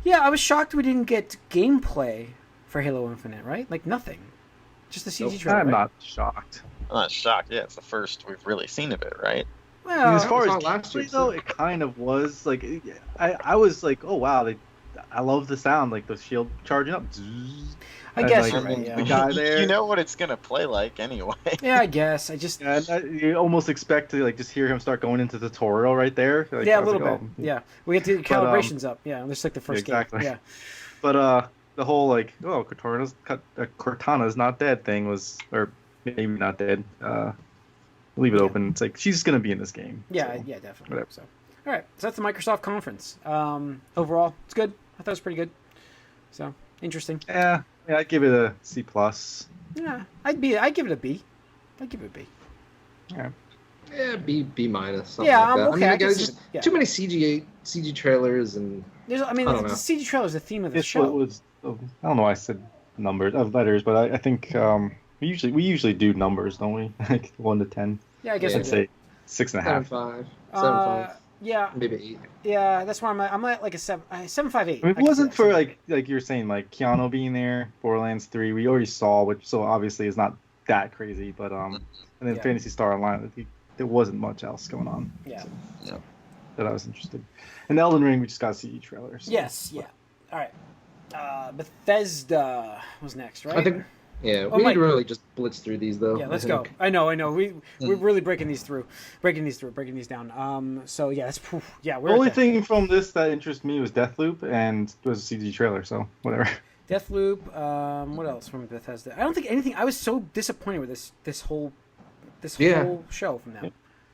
Yeah, I was shocked we didn't get gameplay for Halo Infinite, right? Like nothing. Just the CG trailer. I'm right? not shocked. I'm not shocked. Yeah, it's the first we've really seen of it, right? Well, As far as saw it last year, gameplay, though, too. it kind of was like I was like, oh wow, I love the sound, like the shield charging up. I And, guess like, you're right. the Yeah. guy there. You know what it's gonna play like anyway. Yeah, I guess. I just. And you almost expect to like just hear him start going into the tutorial right there. Like, Yeah, I a was little like, bit. oh. Yeah, we get the calibrations up. Yeah, just like the first exactly. game. Yeah, But the whole like, oh, Cortana's not dead thing was, or maybe not dead. Leave it open. It's like she's gonna be in this game. yeah, so, yeah, definitely. whatever. So, all right, so that's the Microsoft conference. Overall, it's good. I thought it was pretty good. So interesting. Yeah, I'd give it a C plus. Yeah, I'd give it a B. I'd give it a B. Yeah. Yeah, B minus. Something Yeah, like I'm that. okay, I I can guess see just it, yeah. too many CG trailers and There's, I mean, I don't the know. CG trailer is the theme of the This show. was I don't know why I said numbers of letters, but I think we usually do numbers, don't we? Like 1 to 10. Yeah, I guess Yeah. I I'd did. say 6.5. 7.5, Uh, yeah, maybe 8. yeah, that's why I'm at like a 7.58. I mean, if it wasn't for like you were saying, like Keanu being there, Borderlands 3, we already saw, which so obviously is not that crazy, but and then Yeah. Phantasy Star Online, there wasn't much else going on. Yeah. So, that I was interested. And Elden Ring, we just got a CE trailer. So. Yes, yeah. All right. Bethesda was next, right? I think. Yeah, Oh, we Mike. need to really just blitz through these though. Yeah, let's I go. think. I know. We're really breaking these down. So yeah, that's yeah. We're The only at that. thing from this that interested me was Deathloop, and it was a CG trailer, so whatever. Deathloop. What else from Bethesda? I don't think anything. I was so disappointed with this whole Yeah. whole show from them.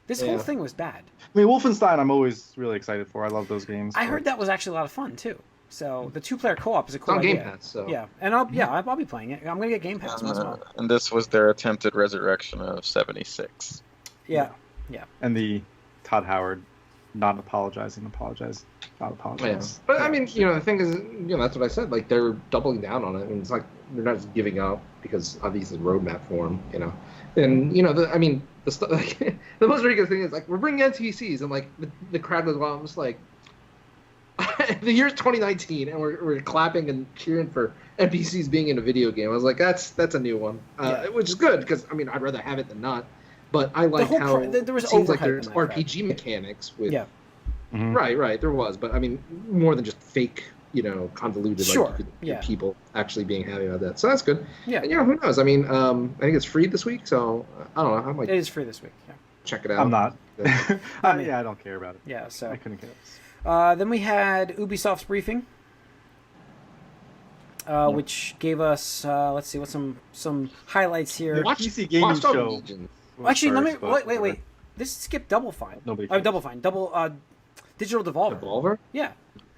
This whole Yeah. thing was bad. I mean, Wolfenstein, I'm always really excited for. I love those games. I but- heard that was actually a lot of fun too. So the 2-player co-op is a It's cool on Game idea. Pass, so Yeah, and I'll be playing it. I'm gonna get Game Pass once more. And this was their attempted resurrection of 76. Yeah. And the Todd Howard not apologizing, not Yeah. apologize. But I mean, the thing is, that's what I said. Like they're doubling down on it, and it's like they're not just giving up because obviously roadmap for them, And the stuff. Like, the most ridiculous thing is like we're bringing NPCs, and like the crowd goes wild. I'm just like, the year's 2019, and we're clapping and cheering for NPCs being in a video game. I was like, that's a new one, which is good because I'd rather have it than not. But I like whole how there was it seems like overhype in there's that RPG mechanics with. Yeah. Mhm. Right, there was, but more than just fake, convoluted. Sure, Like you could yeah. people actually being happy about that, so that's good. Yeah. And, who knows? I think it's free this week, so I don't know. I might It is free this week. Yeah. check it out. I'm not. mean- I don't care about it. Yeah. So I couldn't care less. then we had Ubisoft's briefing, which gave us let's see, what's some highlights here. Watch, PC gaming Watch Dogs show. Legion. Actually, let me First, but wait. This skipped Double Fine. Nobody Oh, cares. Double Fine. Digital Devolver. Devolver? Yeah,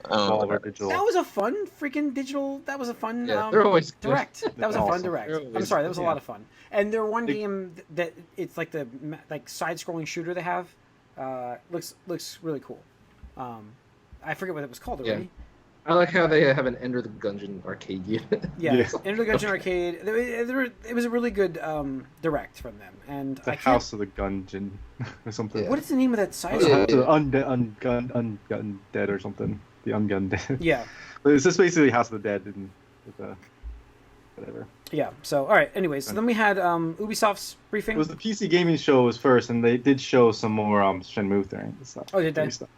Devolver Digital. that was a fun freaking digital. That was a fun. Yeah, they're always good. direct. That was a fun Awesome. direct. They're I'm always sorry, that was a good. lot of fun. And their one They- game that it's like the side-scrolling shooter they have looks really cool. I forget what it was called already. I like how they have an Enter the Gungeon arcade unit. Yeah, Yeah. Enter the Gungeon Arcade. It was a really good direct from them. And The I can't. House of the Gungeon or something. Yeah. What is the name of that side? The Yeah. House of the Ungun Dead or something. The Ungun Dead. Yeah, But it's just basically House of the Dead and with whatever. yeah. So all right. Anyways, so then we had Ubisoft's briefing. It was the PC gaming show was first, and they did show some more Shenmue thing and stuff. Oh, did they? Stuff.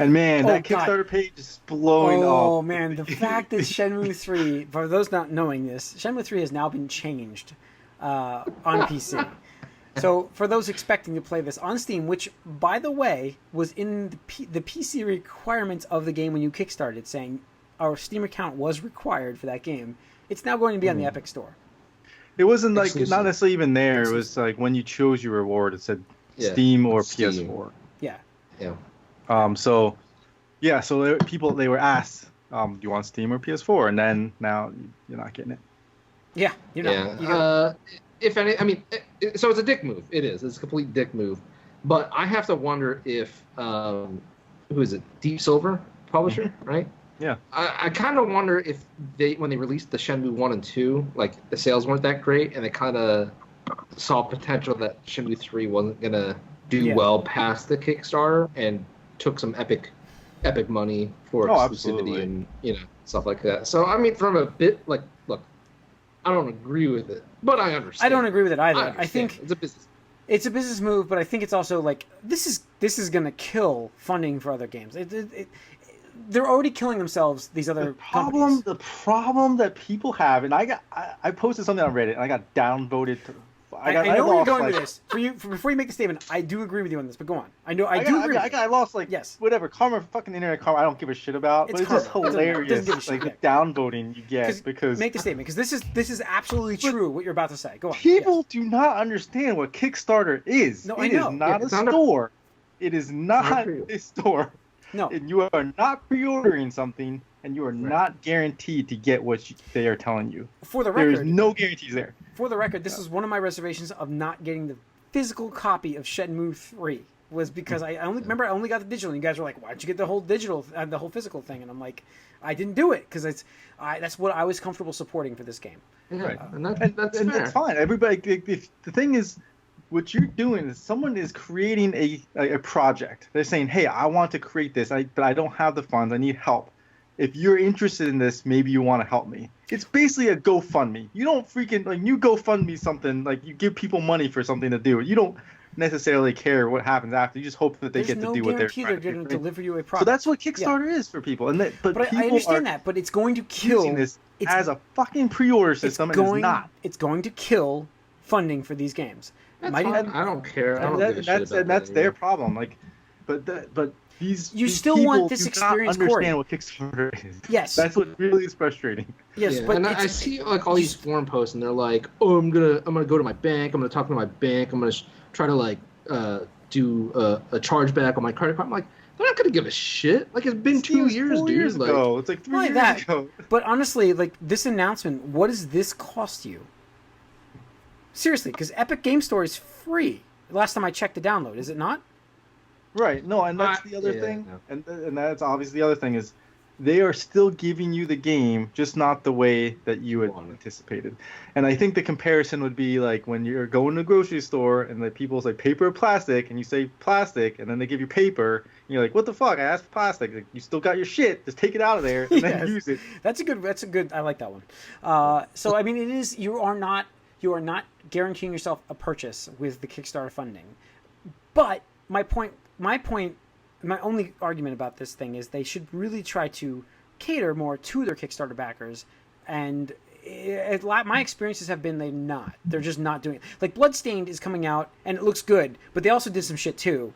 And man, Oh, that God. Kickstarter page is blowing up. Oh man, the fact that Shenmue 3, for those not knowing this, Shenmue 3 has now been changed on PC. So for those expecting to play this on Steam, which by the way was in the PC requirements of the game when you kickstarted, saying our Steam account was required for that game, it's now going to be on the Epic Store. It wasn't like Exclusive. not necessarily even there. It Exclusive. was like when you chose your reward, it said Yeah. Steam or Steam. PS4. Yeah. Yeah. So people they were asked, do you want Steam or PS4? And then now you're not getting it. Yeah, you're not. Yeah. You gotta- If any, I mean, so it's a dick move. It is. It's a complete dick move. But I have to wonder if who is it? Deep Silver publisher, right? Yeah. I kind of wonder if when they released the Shenmue 1 and 2, like the sales weren't that great, and they kind of saw potential that Shenmue 3 wasn't gonna do well past the Kickstarter, and took some epic money for exclusivity absolutely. and stuff like that. So I mean, from a bit like, look, I don't agree with it, but I understand. I don't agree with it either. I think it's a business. It's a business move, but I think it's also like this is going to kill funding for other games. They're already killing themselves. These other companies. The problem that people have, and I posted something on Reddit, and I got downvoted. I know where you're going with this. Before you make the statement, I do agree with you on this, but go on. I do agree. I lost whatever karma, fucking internet karma. I don't give a shit about. But it's just hilarious, like the downvoting you get because make the statement because this is absolutely true what you're about to say. Go on. People do not understand what Kickstarter is. No, I know. Is not a store. It is not a store. No. And you are not pre-ordering something, and you are not guaranteed to get what they are telling you. For the record, there's no guarantees there. For the record, this is one of my reservations of not getting the physical copy of Shenmue 3 was because I only got the digital, and you guys were like, "Why'd you get the whole digital, the whole physical thing?" And I'm like, "I didn't do it because that's what I was comfortable supporting for this game." Right, and that's fine. Everybody, the thing is, what you're doing is someone is creating a project. They're saying, "Hey, I want to create this, but I don't have the funds. I need help. If you're interested in this, maybe you want to help me." It's basically a GoFundMe. You don't you GoFundMe something, like you give people money for something to do. You don't necessarily care what happens after. You just hope that they get to do what they're trying to do. They're going to deliver you a product. So that's what Kickstarter is for people. But I understand that, but it's going to kill this as a fucking pre-order system, and it's not. It's going to kill funding for these games. I don't care. That's their problem. Like, but these still people want this do experience. Not understand what Kickstarter is. Yes, that's what really is frustrating. Yes, yeah, but and I see like all these forum posts, and they're like, "Oh, I'm gonna go to my bank. I'm gonna talk to my bank. I'm gonna try to like do a chargeback on my credit card." I'm like, they're not gonna give a shit. Like it's been 2 years, dude. Years ago. It's like 3 years ago. But honestly, like this announcement, what does this cost you? Seriously, because Epic Game Store is free. Last time I checked the download, is it not? Right. No, and that's the other thing. No. And that's obviously the other thing is they are still giving you the game, just not the way that you had anticipated. And I think the comparison would be like when you're going to a grocery store and the people's like paper or plastic, and you say plastic, and then they give you paper, and you're like, what the fuck? I asked for plastic. Like, you still got your shit. Just take it out of there and then use it. That's a good. I like that one. So I mean, it is. You are not guaranteeing yourself a purchase with the Kickstarter funding. But my only argument about this thing is they should really try to cater more to their Kickstarter backers. And my experiences have been they're just not doing it. Like Bloodstained is coming out and it looks good, but they also did some shit too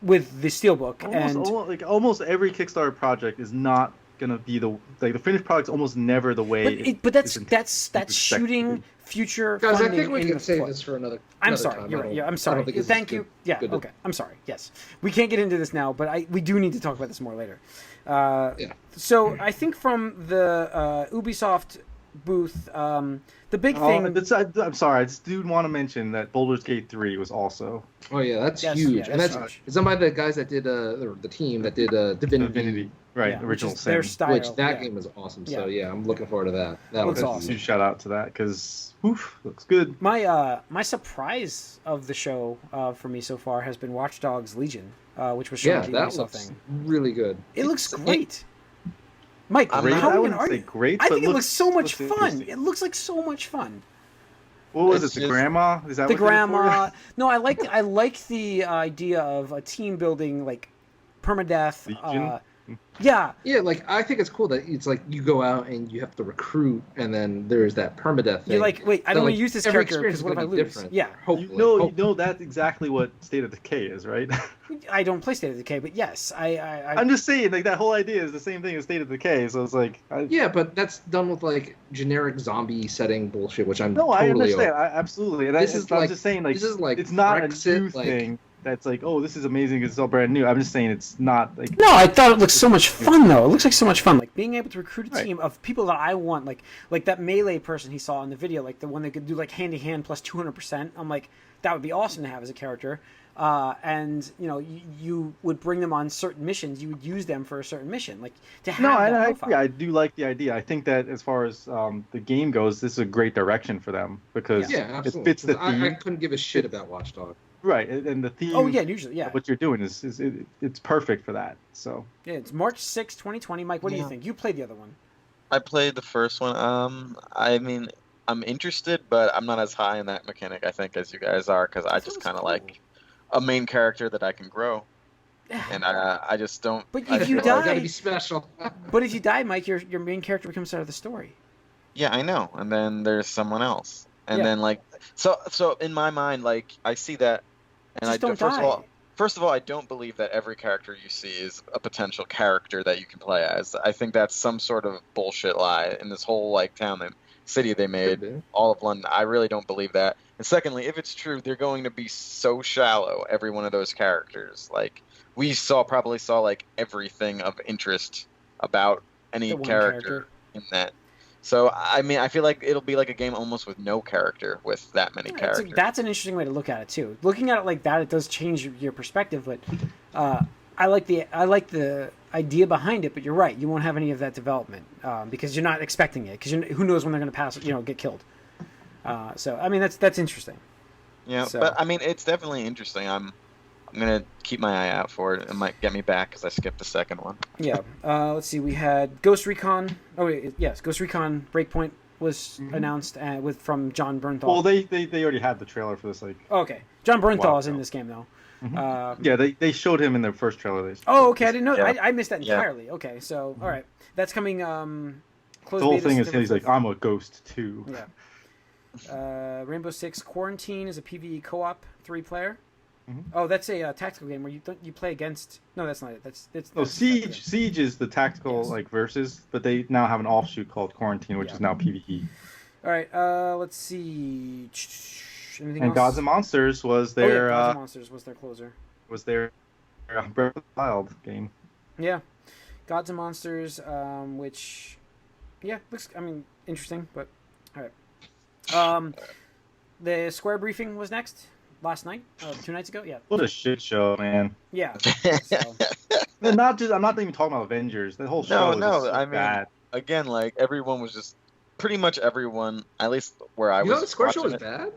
with the Steelbook. Almost every Kickstarter project is not gonna be the finished product's almost never the way. But that's shooting future. Guys, funding I think we can save this for another. I'm sorry. Time. You're right. Yeah, I'm sorry. Thank you. Yeah. Good. Okay. I'm sorry. Yes, we can't get into this now, but we do need to talk about this more later. So I think from the Ubisoft booth, the big thing. I'm sorry. I just do want to mention that Baldur's Gate 3 was also. Oh yeah, that's huge, and that's done by the guys that did the team that did Divinity. Right, original Sin. Their style. Which game is awesome. So I'm looking forward to that. That looks awesome. Huge shout out to that because looks good. My surprise of the show for me so far has been Watch Dogs Legion, which was shown at the that Ubisoft looks thing. Really good. It looks great. Mike, I wouldn't say great. I think it looks so much looks fun. It looks like so much fun. What was it? The grandma? Is that the grandma? No, I like the idea of a team building like permadeath. Legion? Yeah, like I think it's cool that it's like you go out and you have to recruit, and then there's that permadeath thing. You're like, wait, I don't want to use this character because what if I lose? Different. Yeah, hopefully. You know that's exactly what State of Decay is, right? I don't play State of Decay, but yes, I'm just saying, like that whole idea is the same thing as State of Decay, so it's like. Yeah, but that's done with like generic zombie setting bullshit, which I'm. I totally understand, absolutely, and I'm just saying, like this is like it's not Brexit, a new thing. that's like, oh, this is amazing, it's all brand new. I'm just saying it's not like. No, I thought it looked so much fun though. It looks like so much fun. Like being able to recruit a Right. team of people that I want, like that melee person he saw in the video, like the one that could do like hand to hand plus 200%. I'm like, that would be awesome to have as a character. And you would bring them on certain missions. You would use them for a certain mission, like to have No, that I profile. agree. I do like the idea. I think that as far as the game goes, this is a great direction for them because Yeah, it absolutely. fits the 'Cause theme. I couldn't give a shit about Watch Dogs. Right, and the theme. Oh yeah, usually yeah. of what you're doing it's perfect for that. So Yeah, it's March 6, 2020. Mike, what do you Yeah. think? You played the other one. I played the first one. I mean, I'm interested, but I'm not as high in that mechanic, I think, as you guys are, because I thought it just was kind of cool. like a main character that I can grow, and I just don't. But I if you feel die- like- Gotta be special. But if you die, Mike, your main character becomes part of the story. yeah, I know, and then there's someone else, and Yeah. then like so in my mind, like I see that, and Just don't die. First of all, I don't believe that every character you see is a potential character that you can play as. I think that's some sort of bullshit lie in this whole like city they made, Could be. all of London. I really don't believe that. And secondly, if it's true, they're going to be so shallow, every one of those characters. Like we probably saw like everything of interest about any The one character in that. So I mean, I feel like it'll be like a game almost with no character with that many characters. That's an interesting way to look at it too. Looking at it like that, it does change your perspective. But I like the idea behind it. But you're right, you won't have any of that development because you're not expecting it. Because who knows when they're going to pass? Get killed. So I mean, that's interesting. Yeah, So- but I mean, it's definitely interesting. I'm gonna keep my eye out for it. It might get me back because I skipped the second one. Yeah. Let's see. We had Ghost Recon. Oh wait, yes, Ghost Recon Breakpoint was announced from John Bernthal. well, they already had the trailer for this. Like, Okay, John Bernthal Wow. is in this game though. yeah, they showed him in their first trailer. Oh, okay. I didn't know. Yeah. I missed that Yeah. entirely. Okay, so all right, that's coming. Closed The whole beta thing is September he's like, 5th. I'm a ghost too. Yeah. Rainbow Six Quarantine is a PvE co-op 3-player. Mhm. Oh, that's a tactical game where you play against. No, that's not it. That's No, that's Siege is the tactical Yes. like versus, but they now have an offshoot called Quarantine, which Yeah. is now PvE. All right. Let's see. Anything And else? Gods and Monsters was Oh, yeah, their Gods and Monsters was their closer. Breath of the Wild game. Yeah, Gods and Monsters, which, yeah, looks. I mean, interesting, but all right. The Square briefing was next last night, 2 nights ago. Yeah, What a shit show, man. yeah. So, And not just I'm not even talking about Avengers. The whole show No, was just I mean, bad. Again, like everyone was just pretty much everyone, at least where I You know, was. the Square show watching was it. bad.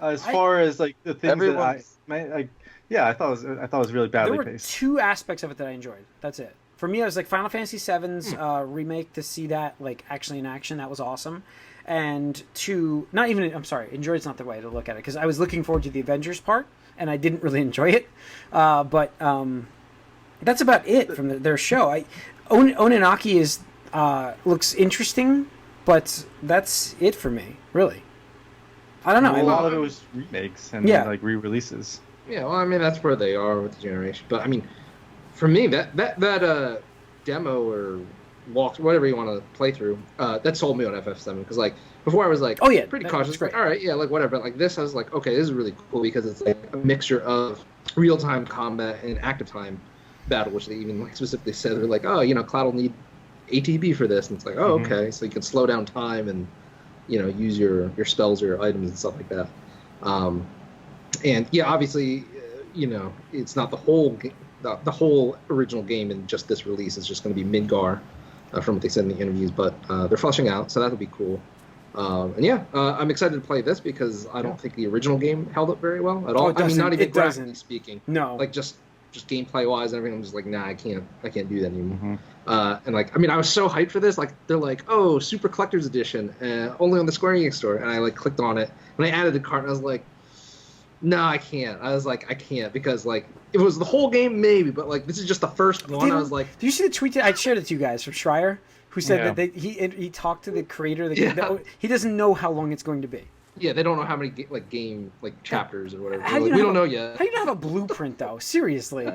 As I- far as like the things Everyone's- I thought it was really there badly were paced. 2 aspects of it that I enjoyed. That's it. For me, I was like Final Fantasy VII's remake. To see that like actually in action, that was awesome. And to not even, I'm sorry, enjoy is not the way to look at it because I was looking forward to the Avengers part and I didn't really enjoy it. But that's about it from their show. Oninaki is looks interesting, but that's it for me, really. I don't know. A lot of it was remakes and Yeah. like re-releases. Yeah, well, I mean that's where they are with the generation. But I mean, for me, that demo or walk, whatever you want to play through, that sold me on FF7 because like before I was like, Oh, yeah, pretty that- cautious. that's great. Like, all right, yeah, like whatever. But like this, I was like, okay, this is really cool because it's like a mixture of real time combat and active time battle, which they even like specifically said they're like, oh, Cloud will need ATB for this, and it's like, oh, Mhm. okay, so you can slow down time and use your spells or your items and stuff like that. And yeah, obviously, it's not the the whole original game in just this release. It's just going to be Midgar, from what they said in the interviews. But they're fleshing out, so that'll be cool. And yeah, I'm excited to play this because I don't think the original game held up very well at all. Oh, it I mean, not doesn't. even It graphically doesn't. speaking. No. Like just gameplay wise and everything. I'm just like, nah, I can't do that anymore. Mhm. And like, I mean, I was so hyped for this. Like, they're like, oh, Super Collector's Edition, only on the Square Enix store. And I like clicked on it and I added the cart and I was like, no, I can't. I was like, I can't because like if it was the whole game, maybe, but like this is just the first one. I was like, do you see the tweet that I shared it to you guys from Schreier, who said Yeah. that he talked to the creator of the Yeah. game. He doesn't know how long it's going to be. yeah, they don't know how many game chapters or whatever. How do Like, you we know don't how- know yet. How do you not have a blueprint though? Seriously.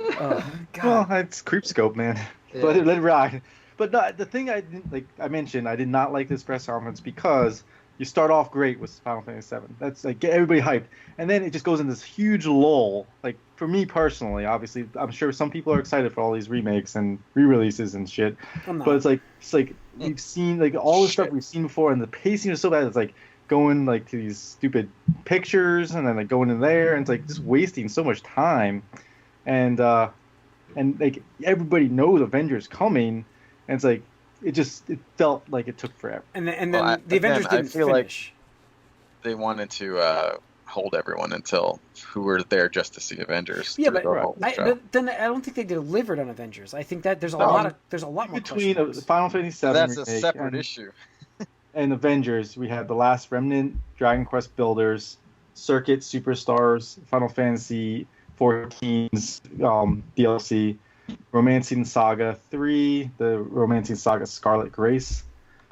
Oh Well, God. it's creepscope, man. Yeah. Let it ride. But no, the thing I didn't like, I mentioned, I did not like this press conference because you start off great with Final Fantasy VII. That's like get everybody hyped, and then it just goes in this huge lull. Like for me personally, obviously, I'm sure some people are excited for all these remakes and re-releases and shit. I'm not. But it's like we've seen like all the stuff we've seen before, and the pacing is so bad. It's like going like to these stupid pictures, and then like going in there, and it's like just wasting so much time. And like everybody knows Avengers coming, and it's like it felt like it took forever. And then the Avengers didn't finish. Like they wanted to hold everyone until who were there just to see Avengers. Yeah, but then I don't think they delivered on Avengers. I think that there's a lot more between Final Fantasy VII. That's a separate issue. And Avengers, we had The Last Remnant, Dragon Quest Builders, Circuit Superstars, Final Fantasy 14's DLC, Romancing Saga 3, the Romancing Saga Scarlet Grace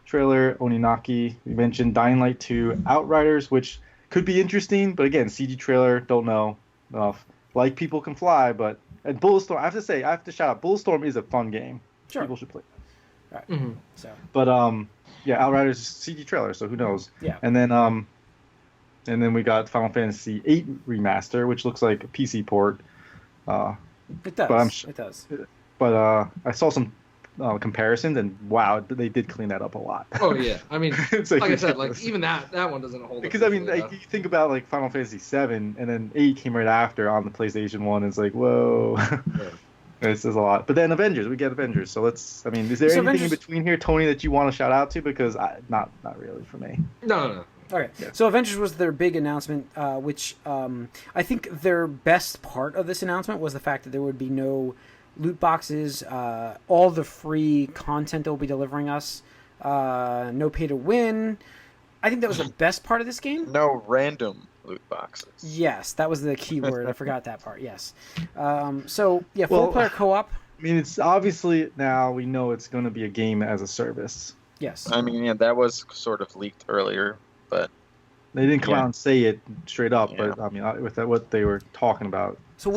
trailer, Oninaki, we mentioned Dying Light 2, Outriders, which could be interesting, but again, CG trailer, don't know enough. Like People Can Fly, and Bulletstorm, I have to shout out, Bulletstorm is a fun game. Sure. People should play that. Right. Mm-hmm. So. But yeah, Outriders CG trailer, so who knows? Yeah. And then we got Final Fantasy VIII Remaster, which looks like a PC port. It does. It does. But I saw some comparisons, and wow, they did clean that up a lot. Oh yeah, I mean, it's like I said, like even that one doesn't hold. Because I mean, like, you think about like Final Fantasy VII, and then 8 came right after on the PlayStation 1. It's like whoa. Yeah. This is a lot. But then Avengers, we get Avengers. So is there anything in between here, Tony, that you want to shout out to? Because not really for me. No. Okay, yeah. So Avengers was their big announcement, which I think their best part of this announcement was the fact that there would be no loot boxes, all the free content they'll be delivering us, no pay to win. I think that was the best part of this game. No random loot boxes. Yes, that was the key word. I forgot that part. Yes. So yeah, four-player co-op. I mean, it's obviously now we know it's going to be a game as a service. Yes. I mean, yeah, that was sort of leaked earlier, but they didn't come out and say it straight up. Yeah. But I mean, with what they were talking about. So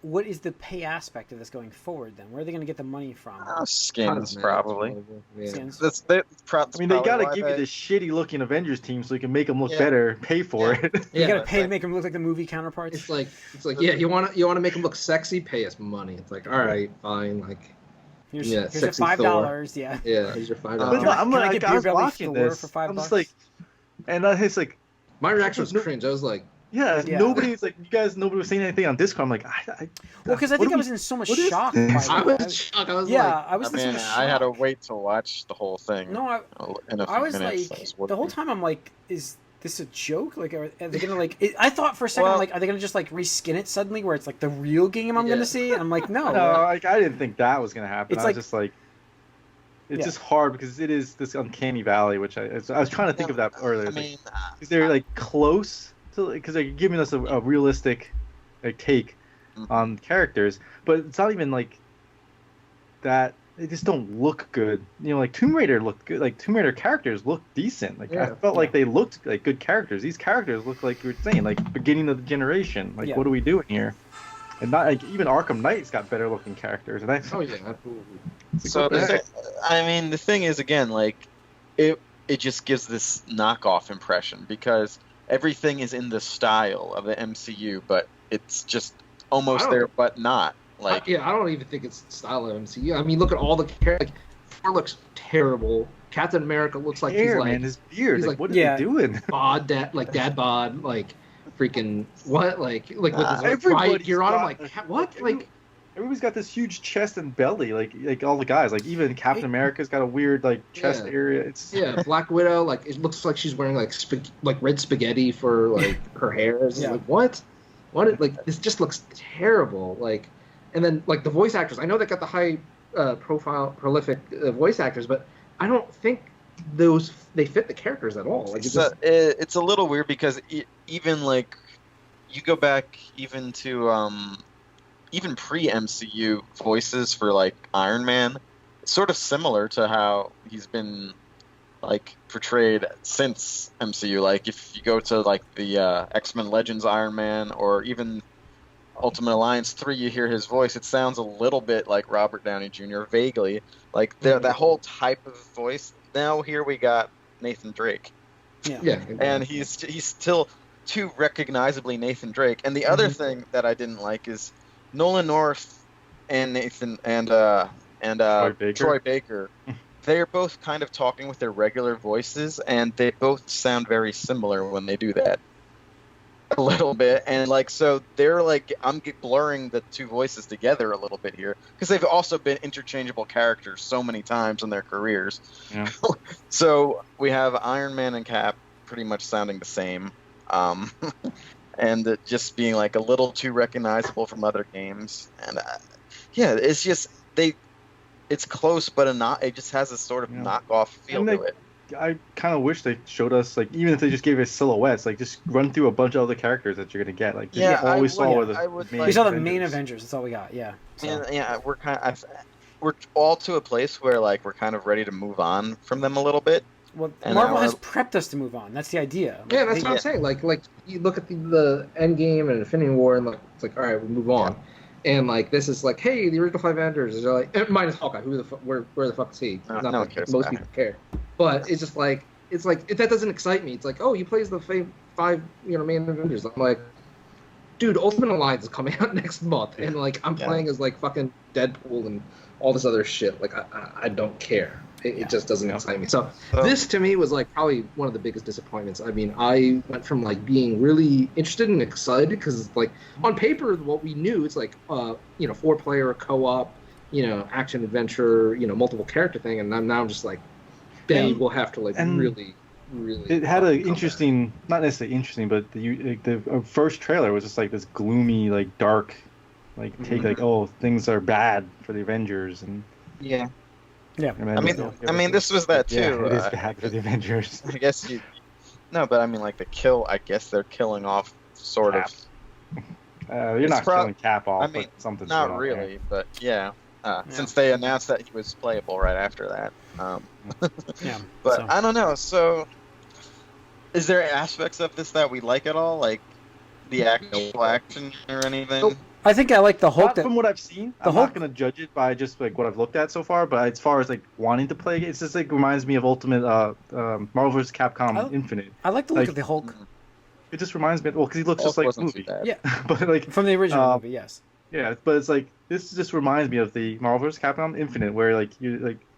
what is the pay aspect of this going forward then? Where are they going to get the money from? Skins, probably. Yeah. Skins? They got to give you this shitty looking Avengers team so you can make them look better, pay for it. You got to pay to make them look like the movie counterparts? It's like yeah, you want to make them look sexy, pay us money. It's like, all right, fine, like here's your $5, yeah, here's your $5. But no, I'm like, I was watching this, for $5? I'm just like, and it's like, my reaction was cringe. I was like, yeah. Nobody's like, nobody was saying anything on Discord. I'm like, well, because I think I was in so much shock. I was shocked. I was I had to wait to watch the whole thing. No, I was like, the whole time I'm like, is this a joke? Like, are they gonna like? I thought for a second, like, are they gonna just like reskin it suddenly, where it's like the real game I'm gonna see? And I'm like, no. Like I didn't think that was gonna happen. I was just like. It's just hard because it is this uncanny valley, which I was trying to think of that earlier. Because they're like close to, because they're giving us a realistic take on characters, but it's not even like that. They just don't look good. You know, like Tomb Raider looked good. Like Tomb Raider characters look decent. Like I felt like they looked like good characters. These characters look like you were saying, like beginning of the generation. Like what are we doing here? And not like even Arkham Knight's got better looking characters. And absolutely. So the thing is, again, like it just gives this knockoff impression because everything is in the style of the MCU, but it's just almost there, but not. Like I don't even think it's the style of MCU. I mean, look at all the characters. Like, Thor looks terrible. Captain America looks like he's like, man, his beard. He's like, what are they doing? Dad bod, like. Freaking what? Like with this right here on him, like what? Like everybody's got this huge chest and belly, like all the guys, like even Captain America's got a weird like chest area. It's Black Widow, like it looks like she's wearing like red spaghetti for like her hair. It's like what? Like this just looks terrible. Like, and then like the voice actors, I know they got the high profile, prolific voice actors, but I don't think they fit the characters at all. Like it's a little weird because even like you go back even to even pre-MCU voices for like Iron Man, it's sort of similar to how he's been like portrayed since MCU. Like if you go to like the X-Men Legends Iron Man or even Ultimate Alliance 3, you hear his voice, it sounds a little bit like Robert Downey Jr. vaguely. Like that whole type of voice. Now here we got Nathan Drake. Yeah. And he's still too recognizably Nathan Drake. And the other thing that I didn't like is Nolan North and Troy Baker. They're both kind of talking with their regular voices, and they both sound very similar when they do that. A little bit, and like so they're like I'm blurring the two voices together a little bit here because they've also been interchangeable characters so many times in their careers. Yeah. So we have Iron Man and Cap pretty much sounding the same, and just being like a little too recognizable from other games. And yeah, it's just it's close, but it just has a sort of knockoff feel to it. I kind of wish they showed us, like, even if they just gave us silhouettes, like, just run through a bunch of other characters that you're gonna get. Like, all we saw were we saw the main Avengers. That's all we got. Yeah. So. And, yeah, we're all to a place where like we're kind of ready to move on from them a little bit. Well, Marvel has prepped us to move on. That's the idea. Yeah, that's what I'm saying. Like you look at the Endgame and Infinity War, and like it's like, all right, we move on. And like this is like, hey, the original 5 Avengers. They're like, minus Hawkeye. Where the fuck is he? No one cares. Most people care. But it's just like that doesn't excite me. It's like, oh, he plays the 5 main Avengers. I'm like, dude, Ultimate Alliance is coming out next month, and like I'm playing as like fucking Deadpool and all this other shit. Like I don't care. It just doesn't excite me. So this to me was like probably one of the biggest disappointments. I mean, I went from like being really interested and excited because like on paper what we knew it's like 4-player co-op, action adventure, multiple character thing, and I'm just like, Ben will have to like really. It had an interesting, not necessarily interesting, but the first trailer was just like this gloomy, like dark, like take like, oh, things are bad for the Avengers and yeah. I mean, this was that too. Yeah, it is bad for the Avengers. I guess but I mean, like the kill. I guess they're killing off sort Cap. of. You're not killing Cap off. I mean, but something's not really, but yeah. Since they announced that he was playable right after that. But so. I don't know. So, is there aspects of this that we like at all, like the actual action or anything? Nope. I think I like the Hulk. From what I've seen, I'm not going to judge it by just like what I've looked at so far. But as far as like wanting to play it, it's just like reminds me of Ultimate Marvel vs. Capcom Infinite. I like the look of the Hulk. It just reminds me, because he looks just like the movie. Yeah, but like from the original movie, yes. Yeah, but it's like this just reminds me of the Marvel vs. Capcom Infinite, where like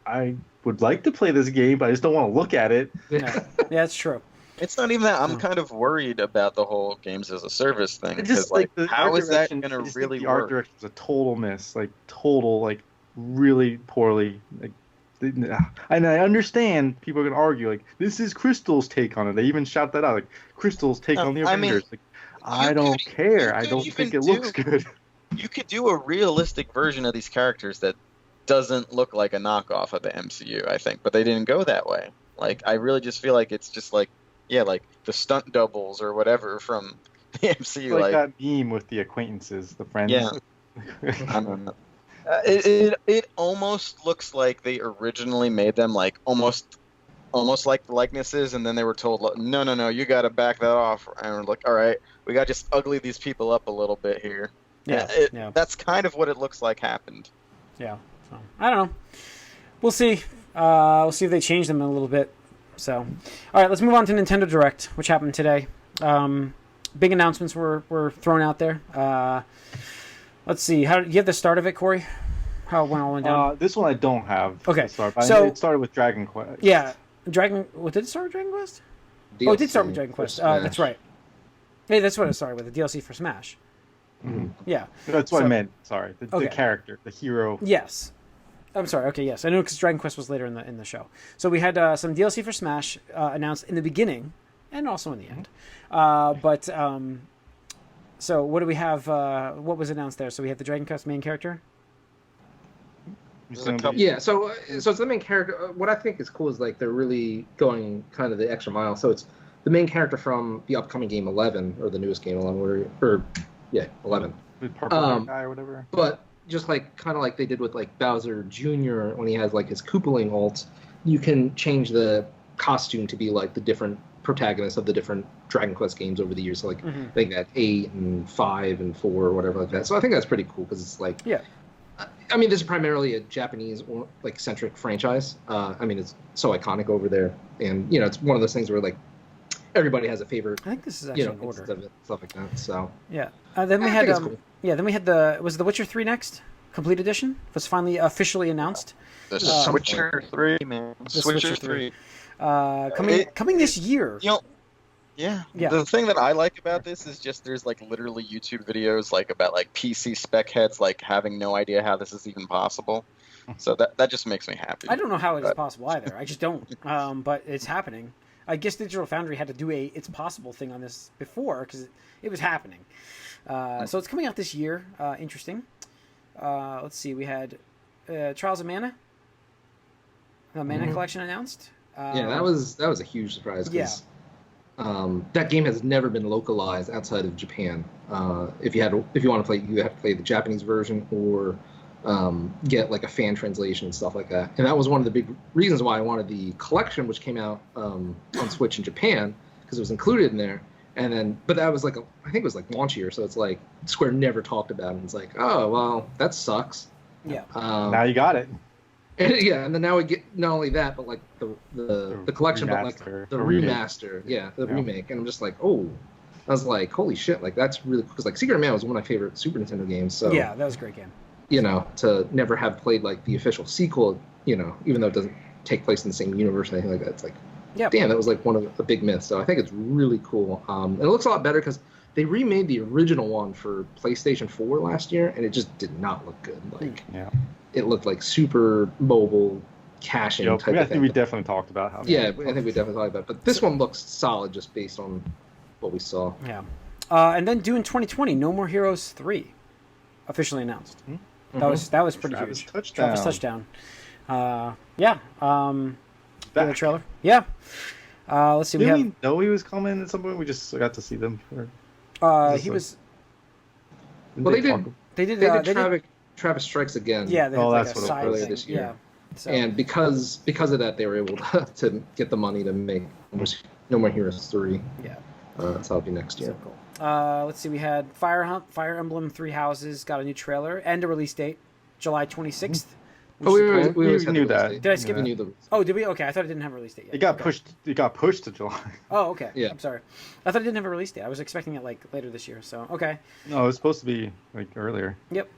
I would like to play this game, but I just don't want to look at it. Yeah, that's true. It's not even that. I'm kind of worried about the whole games as a service thing. Just like how is that going to really work? The art direction is a total miss, really poorly. And I understand people are going to argue like this is Crystal's take on it. They even shout that out, like Crystal's take on the Avengers. I don't care. I don't think it looks good. You could do a realistic version of these characters that doesn't look like a knockoff of the MCU, I think, but they didn't go that way. Like, I really just feel like it's just like, like the stunt doubles or whatever from the MCU. Like that meme with the acquaintances, the friends. Yeah. I don't know. It almost looks like they originally made them like almost like likenesses, and then they were told, no, you got to back that off. And we're like, all right, we got to just ugly these people up a little bit here. Yeah, that's kind of what it looks like happened. Yeah, so, I don't know. We'll see. We'll see if they change them a little bit. So, all right, let's move on to Nintendo Direct, which happened today. Big announcements were thrown out there. Let's see. How you have the start of it, Corey? How it went down? This one I don't have. Okay, so it started with Dragon Quest. Yeah, What did it start with Dragon Quest? DLC it did start with Dragon Quest. That's right. Hey, that's what it started with. The DLC for Smash. Mm-hmm. Yeah, that's what I meant. Sorry, the character, the hero. Yes, I'm sorry. Okay, yes, I know because Dragon Quest was later in the show. So we had some DLC for Smash announced in the beginning and also in the end. So what do we have? What was announced there? So we have the Dragon Quest main character. Yeah, so it's the main character. What I think is cool is like they're really going kind of the extra mile. So it's the main character from the upcoming game 11 or the newest game 11, 11. With purple guy or whatever. But just like kind of like they did with like Bowser Jr. when he has like his Koopaling ult, you can change the costume to be like the different protagonists of the different Dragon Quest games over the years. So like I think that 8 and 5 and 4 or whatever like that. So I think that's pretty cool because it's like I mean, this is primarily a Japanese or like centric franchise. I mean, it's so iconic over there, and it's one of those things where like everybody has a favorite. I think this is actually in order. Of it, stuff like that. So yeah. Then we had cool. Then we had was The Witcher 3 next. Complete Edition was finally officially announced. The Switcher 3, man. Switcher 3. Coming this year. Yeah. The thing that I like about this is just there's like literally YouTube videos like about like PC spec heads like having no idea how this is even possible. So that just makes me happy. I don't know how it is possible either. I just don't. But it's happening. I guess Digital Foundry had to do a it's possible thing on this before because it was happening. So it's coming out this year. Interesting. Let's see. We had Trials of Mana. The Mana Collection announced. That was a huge surprise. That game has never been localized outside of Japan. If you want to play, you have to play the Japanese version or get like a fan translation and stuff like that. And that was one of the big reasons why I wanted the collection, which came out on Switch in Japan, because it was included in there. And then, but that was like I think it was like launch year, so it's like Square never talked about it. And it's like, oh well, that sucks. Yeah. Now you got it. And then now we get not only that, but like the collection, but like the remaster, the remake. And I'm just like, oh, I was like, holy shit, like that's really cool. Because like Secret of Mana was one of my favorite Super Nintendo games. So yeah, that was a great game. To never have played like the official sequel, even though it doesn't take place in the same universe or anything like that, it's like, damn, that was like one of the big myths. So I think it's really cool. And it looks a lot better because they remade the original one for PlayStation 4 last year, and it just did not look good. Like, it looked like super mobile caching type of thing. I think we definitely talked about how. Yeah, I think we definitely talked about it. But this one looks solid just based on what we saw. Yeah. And then due in 2020, No More Heroes 3 officially announced. Mm-hmm. That was pretty huge. Travis Touchdown. The trailer. Yeah. Let's see. Did we know he was coming at some point? We just got to see them. He was. Well, they did Travis Strikes Again. Yeah, that's what earlier this year. Yeah. So. And because of that, they were able to get the money to make No More Heroes 3. Yeah. So that'll be next year. So cool. Let's see. We had Fire Emblem Three Houses got a new trailer and a release date, July 26th. We knew that. Did I skip it? Did we? Okay, I thought it didn't have a release date yet. It got pushed to July. Oh, okay. Yeah. I'm sorry. I thought it didn't have a release date. I was expecting it like later this year. So okay. No, it was supposed to be like earlier. Yep.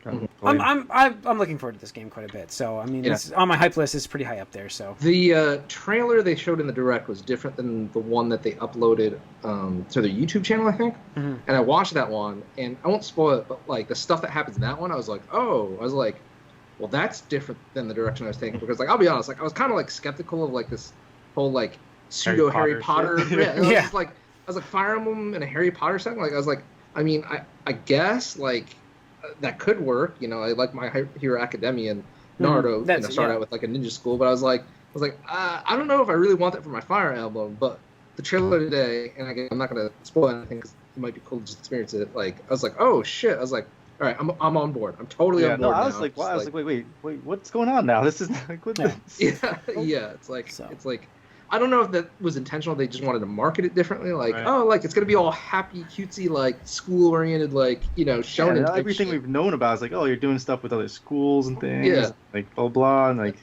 I'm looking forward to this game quite a bit. So I mean, this on my hype list is pretty high up there. So the trailer they showed in the direct was different than the one that they uploaded to their YouTube channel, I think. Mm-hmm. And I watched that one, and I won't spoil it, but like the stuff that happens in that one, I was like, well, that's different than the direction I was taking, because like I'll be honest, like I was kind of like skeptical of like this whole like pseudo Harry Potter. I was like Fire Emblem and a Harry Potter setting. Like I was like, I mean, I guess like that could work. I like My Hero Academia and Naruto. Start out with like a ninja school, but I was like, I don't know if I really want that for my Fire Emblem. But the trailer today, and again, I'm not gonna spoil anything because it might be cool to just experience it. Like I was like, oh shit! I was like, all right, I'm on board. I'm totally on board. I was like, wow. I was like, wait, what's going on now? This is like, what? Yeah. It's like, I don't know if that was intentional. They just wanted to market it differently. Like, like it's gonna be all happy, cutesy, like school oriented, like shonen. Everything we've known about is like, oh, you're doing stuff with other schools and things. Like blah blah, and like,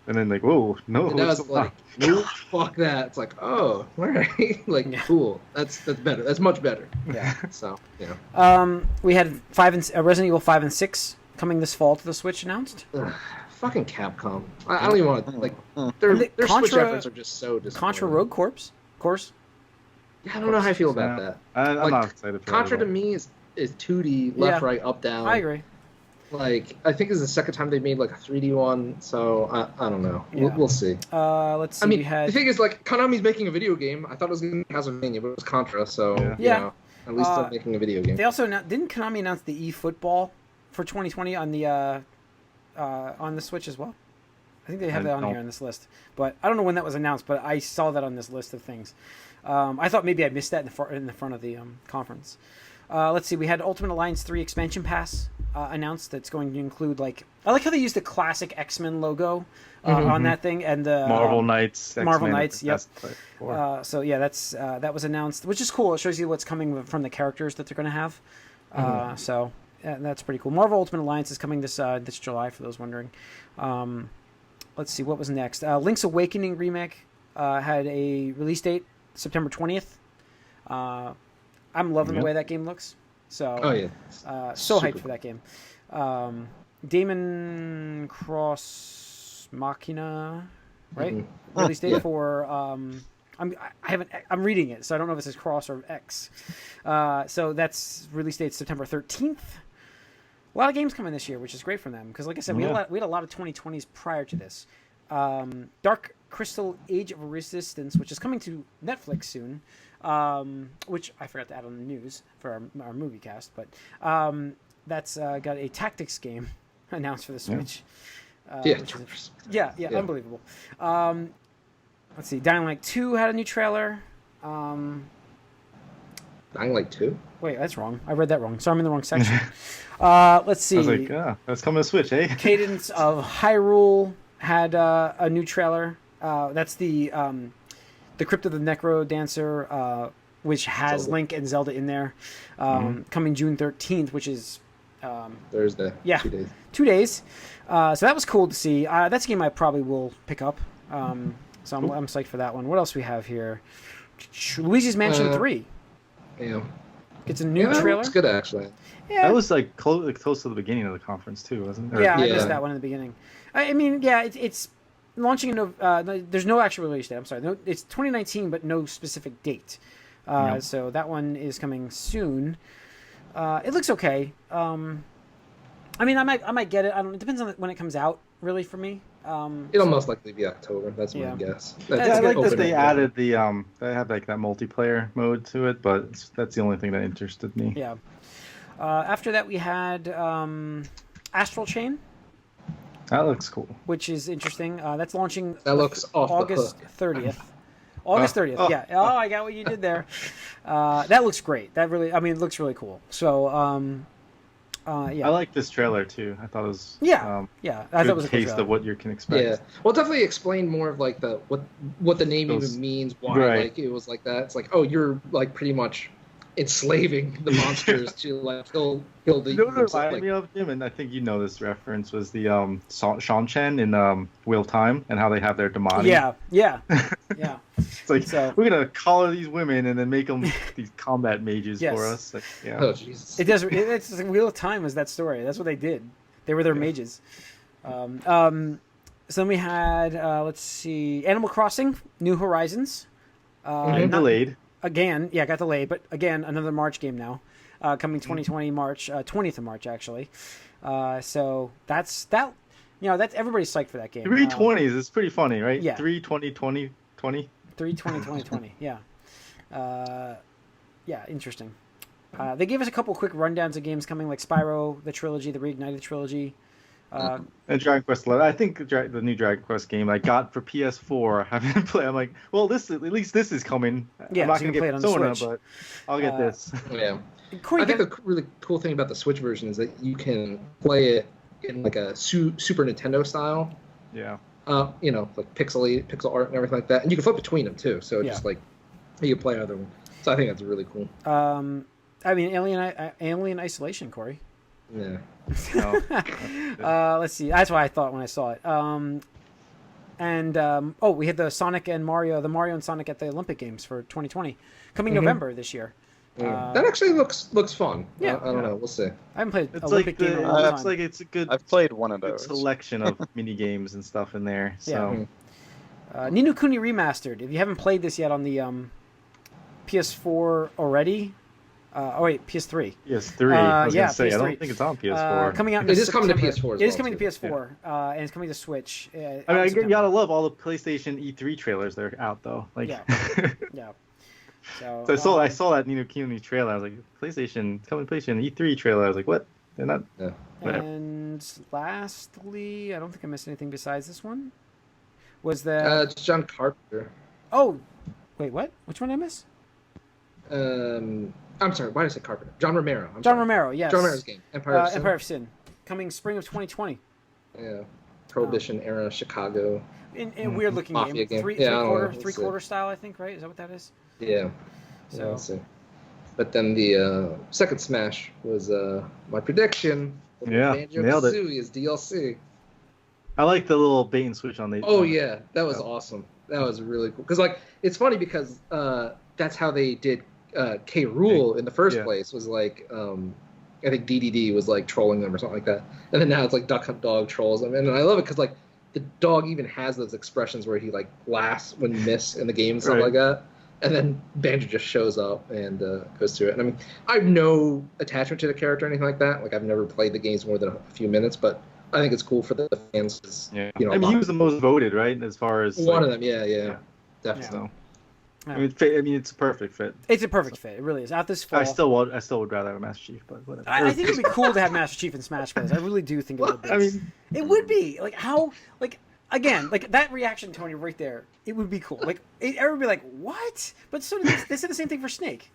and then like, whoa, no. And I was like, nope, fuck that. It's like, oh, all right, like cool. That's better. That's much better. Yeah. So we had Resident Evil 5 and 6 coming this fall to the Switch announced. Fucking Capcom. I don't even want to like. Their Switch efforts are just so disappointing. Contra Rogue Corps. Yeah, I don't know how I feel about that. I'm not excited for Contra to me is 2D, left, right, up, down. I agree. Like, I think this is the second time they made like a 3D one, so I don't know. We'll see. Let's see. I mean, the thing is, like, Konami's making a video game. I thought it was going to be Castlevania, but it was Contra, so at least they're making a video game. They also didn't Konami announce the eFootball for 2020 on the Switch as well? I think they have that on here on this list, but I don't know when that was announced. But I saw that on this list of things. I thought maybe I missed that in the front of the conference. Let's see. We had Ultimate Alliance 3 expansion pass announced. That's going to include I like how they used the classic X-Men logo on that thing and the Marvel Knights. Marvel Knights. Yep. So yeah, that was announced, which is cool. It shows you what's coming from the characters that they're going to have. So that's pretty cool. Marvel Ultimate Alliance is coming this July, for those wondering. Let's see, what was next? Link's Awakening remake had a release date, September 20th. I'm loving the way that game looks. So, so hyped for that game. Daemon Cross Machina, right? Mm-hmm. Release date for I'm reading it, so I don't know if it says Cross or X. So that's release date September 13th. A lot of games coming this year, which is great for them because, like I said, we had a lot of 2020s prior to this. Dark Crystal: Age of Resistance, which is coming to Netflix soon, which I forgot to add on the news for our movie cast, but that's got a tactics game announced for the Switch. Yeah, unbelievable. Let's see, Dying Light 2 had a new trailer. Dying Light 2? Wait, that's wrong. I read that wrong. So I'm in the wrong section. Let's see. I was like, that's coming to Switch, eh? Cadence of Hyrule had a new trailer. That's the Crypt of the Necro Dancer, which has Zelda. Link and Zelda in there. Coming June 13th, which is Thursday. Yeah, 2 days. 2 days. So that was cool to see. That's a game I probably will pick up. So I'm psyched for that one. What else we have here? Luigi's Mansion 3. Yeah. Gets a new trailer. It's good, actually. Yeah. That was like close to the beginning of the conference too, wasn't it? Yeah, I missed that one in the beginning. I mean, yeah, it's launching in there's no actual release date. I'm sorry. No, it's 2019, but no specific date. So that one is coming soon. It looks okay. I mean, I might get it. It depends on when it comes out, really, for me. It'll most likely be October. That's my guess. I like that they added they have like that multiplayer mode to it, but that's the only thing that interested me. Yeah. After that, we had Astral Chain. That looks cool. Which is interesting. That's launching. That looks off August 30th. August 30th. Yeah. Oh, I got what you did there. That looks great. That really, I mean, it looks really cool. So, yeah. I like this trailer too. I thought it was I thought it was a taste of what you can expect. Yeah. Well, definitely explain more of like what the name even means. Why like it was like that. It's like, oh, you're like pretty much enslaving the monsters to like kill the. You know what reminded me of him, and I think you know this reference was the Sean Chen in Wheel Time and how they have their Damani. Yeah. It's like we're gonna collar these women and then make them these combat mages for us. Like, yeah. Oh Jesus! It does. It's like Wheel of Time was that story. That's what they did. They were their mages. So then we had let's see, Animal Crossing: New Horizons. Delayed. Again, got delayed, but again, another March game now, coming 2020 March, 20th of March actually. So that's that. You know, that's everybody's psyched for that game. 320s is pretty funny, right? Yeah. 320. 3/20/2020. Yeah. Yeah, interesting. They gave us a couple quick rundowns of games coming, like Spyro, the trilogy, the Reignited trilogy. And Dragon Quest 11. I think the new Dragon Quest game I got for PS4. I haven't played. I'm like, well, at least this is coming. Yeah, I'm not so going to get Persona, Switch. but I'll get this. Yeah. Corey, I think the really cool thing about the Switch version is that you can play it in like a Super Nintendo style. Yeah. You know, like pixel art and everything like that, and you can flip between them too. So just like you can play another one. So I think that's really cool. I mean, Alien Isolation, Corey. Yeah. Let's see. That's what I thought when I saw it. We had the Sonic and Mario, and Sonic at the Olympic Games for 2020, coming November this year. That actually looks fun. Yeah. I don't know. We'll see. I haven't played It's Olympic like game in a long time. it's like it's a good. I've played one of those. Selection of mini games and stuff in there. So. Ni no Kuni Remastered. If you haven't played this yet on the PS4 already. PS3. PS3. I was gonna say, PS3. I don't think it's on PS4. Coming out. It is coming to PS4. It is coming to PS4, and it's coming to Switch. I mean, you gotta love all the PlayStation E3 trailers that are out though. Like, yeah. So I saw that Ni no Kuni trailer. I was like, PlayStation coming to PlayStation E3 trailer. I was like, what? They're not. Yeah. And lastly, I don't think I missed anything besides this one. Was the it's John Carpenter. Oh, wait, what? Which one did I miss? I'm sorry. Why did I say Carpenter? John Romero. Romero. Yes. John Romero's game. Empire of Sin. Coming spring of 2020. Yeah. Prohibition era Chicago. In weird looking game. Mafia game. Three quarter style, I think. Right? Is that what that is? Yeah. So let's see. But then the second Smash was my prediction. Yeah, nailed it. Banjo-Kazooie is DLC. I like the little bait and switch on the. Oh yeah, that was awesome. That was really cool. Because like it's funny because that's how they did K. Rool in the first place. Was like I think DDD was like trolling them or something like that. And then now it's like Duck Hunt Dog trolls them, and I love it because like the dog even has those expressions where he like laughs when you miss in the game and stuff like that. And then Banjo just shows up and goes through it. And I mean, I have no attachment to the character or anything like that. Like, I've never played the games more than a few minutes, but I think it's cool for the fans. Yeah. You know, I mean, he was the most voted, right? As far as one of them, yeah. Definitely. So, I mean, it's a perfect fit. It's a perfect fit. It really is. Out this fall, I still would rather have a Master Chief, but whatever. I think it'd be cool to have Master Chief in Smash Bros. I really do think it would be. I mean, it would be like how like. Again, like that reaction, Tony, right there, it would be cool. Like, everyone would be like, what? But so they said the same thing for Snake.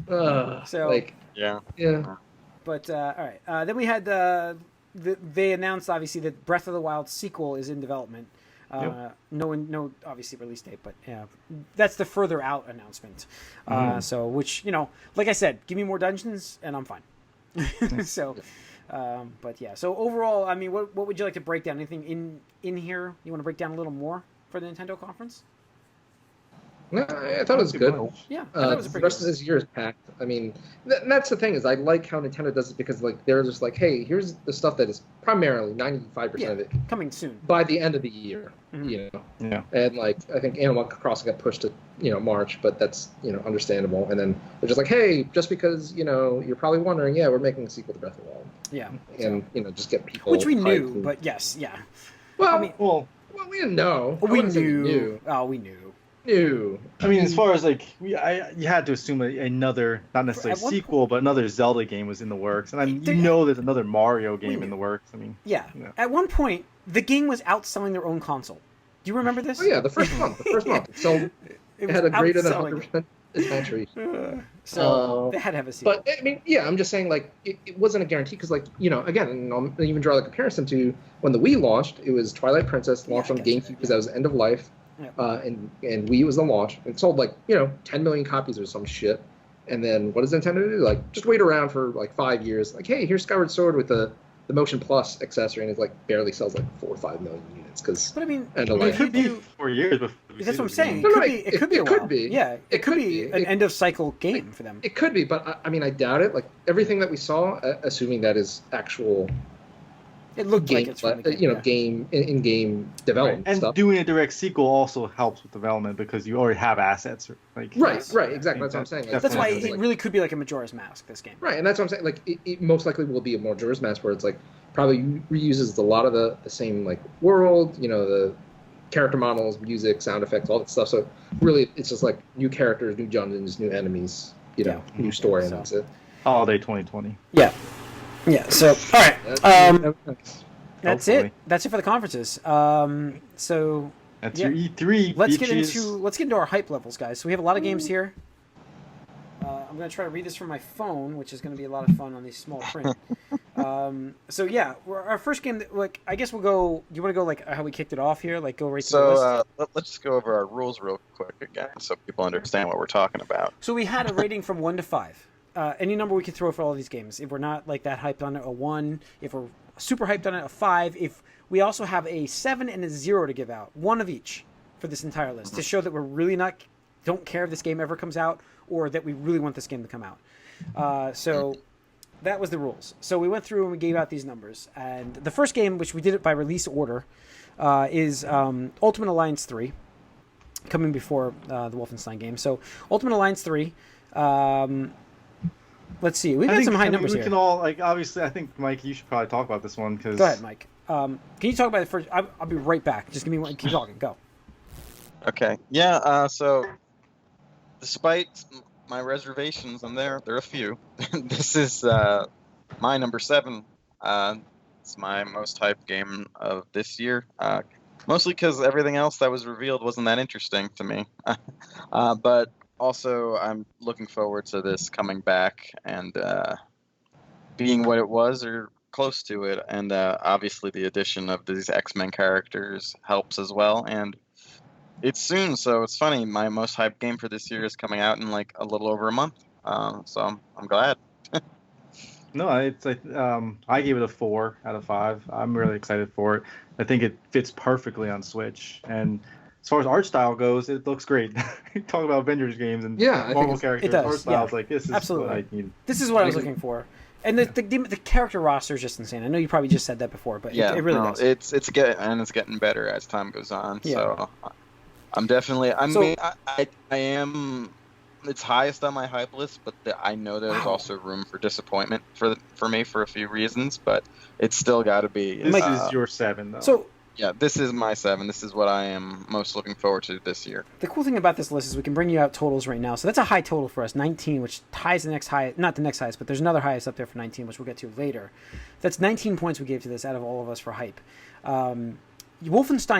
So, like, yeah. But, all right. Then we had, they announced, obviously, that Breath of the Wild sequel is in development. No, obviously, release date, but yeah, that's the further out announcement. So, which, you know, like I said, give me more dungeons and I'm fine. So... but yeah, so overall, I mean, what would you like to break down? Anything in here you want to break down a little more for the Nintendo conference? No, I thought it was good. Yeah, I thought it was a the pretty rest good. of this year is packed. I mean, that's the thing is I like how Nintendo does it because like they're just like, hey, here's the stuff that is primarily 95% of it coming soon by the end of the year. You know, and like I think Animal Crossing got pushed to March, but that's understandable. And then they're just like, hey, just because you're probably wondering, we're making a sequel to Breath of the Wild. Yeah, and just get people, which we knew, but yes, yeah. Well, I mean, we didn't know. We knew. Oh, we knew. I mean, as far as like, you had to assume another, not necessarily sequel, but another Zelda game was in the works, and there's another Mario game in the works. I mean, At one point, the game was outselling their own console. Do you remember this? Oh yeah, the first month. So it had a greater than 100% attach rate. So they had to have a sequel. But I mean, I'm just saying like it wasn't a guarantee because like again, I'll even draw the comparison to when the Wii launched. It was Twilight Princess launched on GameCube because that was the end of life. And Wii was the launch. It sold like 10 million copies or some shit. And then what does Nintendo do? Like just wait around for like 5 years. Like, hey, here's Skyward Sword with the Motion Plus accessory, and it like barely sells like 4 or 5 million units. But I mean, it could be 4 years before. That's what I'm saying. It could be. Yeah, it could be an end of cycle game for them. It could be, but I mean, I doubt it. Like everything that we saw, assuming that is actual. It looked game, like it's from the game, game in-game development and stuff. doing a direct sequel also helps with development because you already have assets. Like right, exactly. That's what I'm saying. That's why it really could be like a Majora's Mask. This game, right? And that's what I'm saying. Like it most likely will be a Majora's Mask where it's like probably reuses a lot of the same like world, the character models, music, sound effects, all that stuff. So really, it's just like new characters, new dungeons, new enemies, new story, and that's it. Holiday 2020. Yeah. So all right. That's Hopefully. it. That's it for the conferences. So that's your E3. Let's get into our hype levels, guys. So we have a lot of games here. I'm going to try to read this from my phone, which is going to be a lot of fun on these small print. So yeah, our first game. Like, I guess we'll go. Do you want to go like how we kicked it off here? Like, go right through the list. Let's just go over our rules real quick again, so people understand what we're talking about. So we had a rating from 1 to 5. Any number we could throw for all these games. If we're not like that hyped on it, a 1. If we're super hyped on it, a 5. If we also have a 7 and a 0 to give out, 1 of each for this entire list to show that we're really don't care if this game ever comes out or that we really want this game to come out. So that was the rules. So we went through and we gave out these numbers. And the first game, which we did it by release order, is Ultimate Alliance 3, coming before the Wolfenstein game. So Ultimate Alliance 3. Let's see. We've got some high numbers here. We can all, like, obviously, I think, Mike, you should probably talk about this one. Cause... Go ahead, Mike. Can you talk about it first? I'll be right back. Just give me one. Keep talking. Go. Okay. Yeah, so despite my reservations, and there are a few, this is my number 7. It's my most hyped game of this year. Mostly because everything else that was revealed wasn't that interesting to me. But also, I'm looking forward to this coming back and being what it was or close to it. And obviously the addition of these X-Men characters helps as well. And it's soon, so it's funny. My most hyped game for this year is coming out in like a little over a month. So I'm glad. No, it's like I gave it a 4 out of 5. I'm really excited for it. I think it fits perfectly on Switch, and as far as art style goes, it looks great. Talk about Avengers games and Yeah, I think Marvel characters. it does, Art styles yeah. like this is Absolutely. what I need. This is what I was looking for. And the character roster is just insane. I know you probably just said that before, but Yeah, it really no, does. it's getting better as time goes on. Yeah. So I'm definitely. I So- mean, I am. It's highest on my hype list, but I know there's Wow. also room for disappointment for me for a few reasons. But it's still got to be. This is your 7, though. So Yeah, this is my 7. This is what I am most looking forward to this year. the cool thing about this list is we can bring you out totals right now. So that's a high total for us, 19, which ties the next high, not the next highest, but there's another highest up there for 19, which we'll get to later. That's 19 points we gave to this out of all of us for hype. Wolfenstein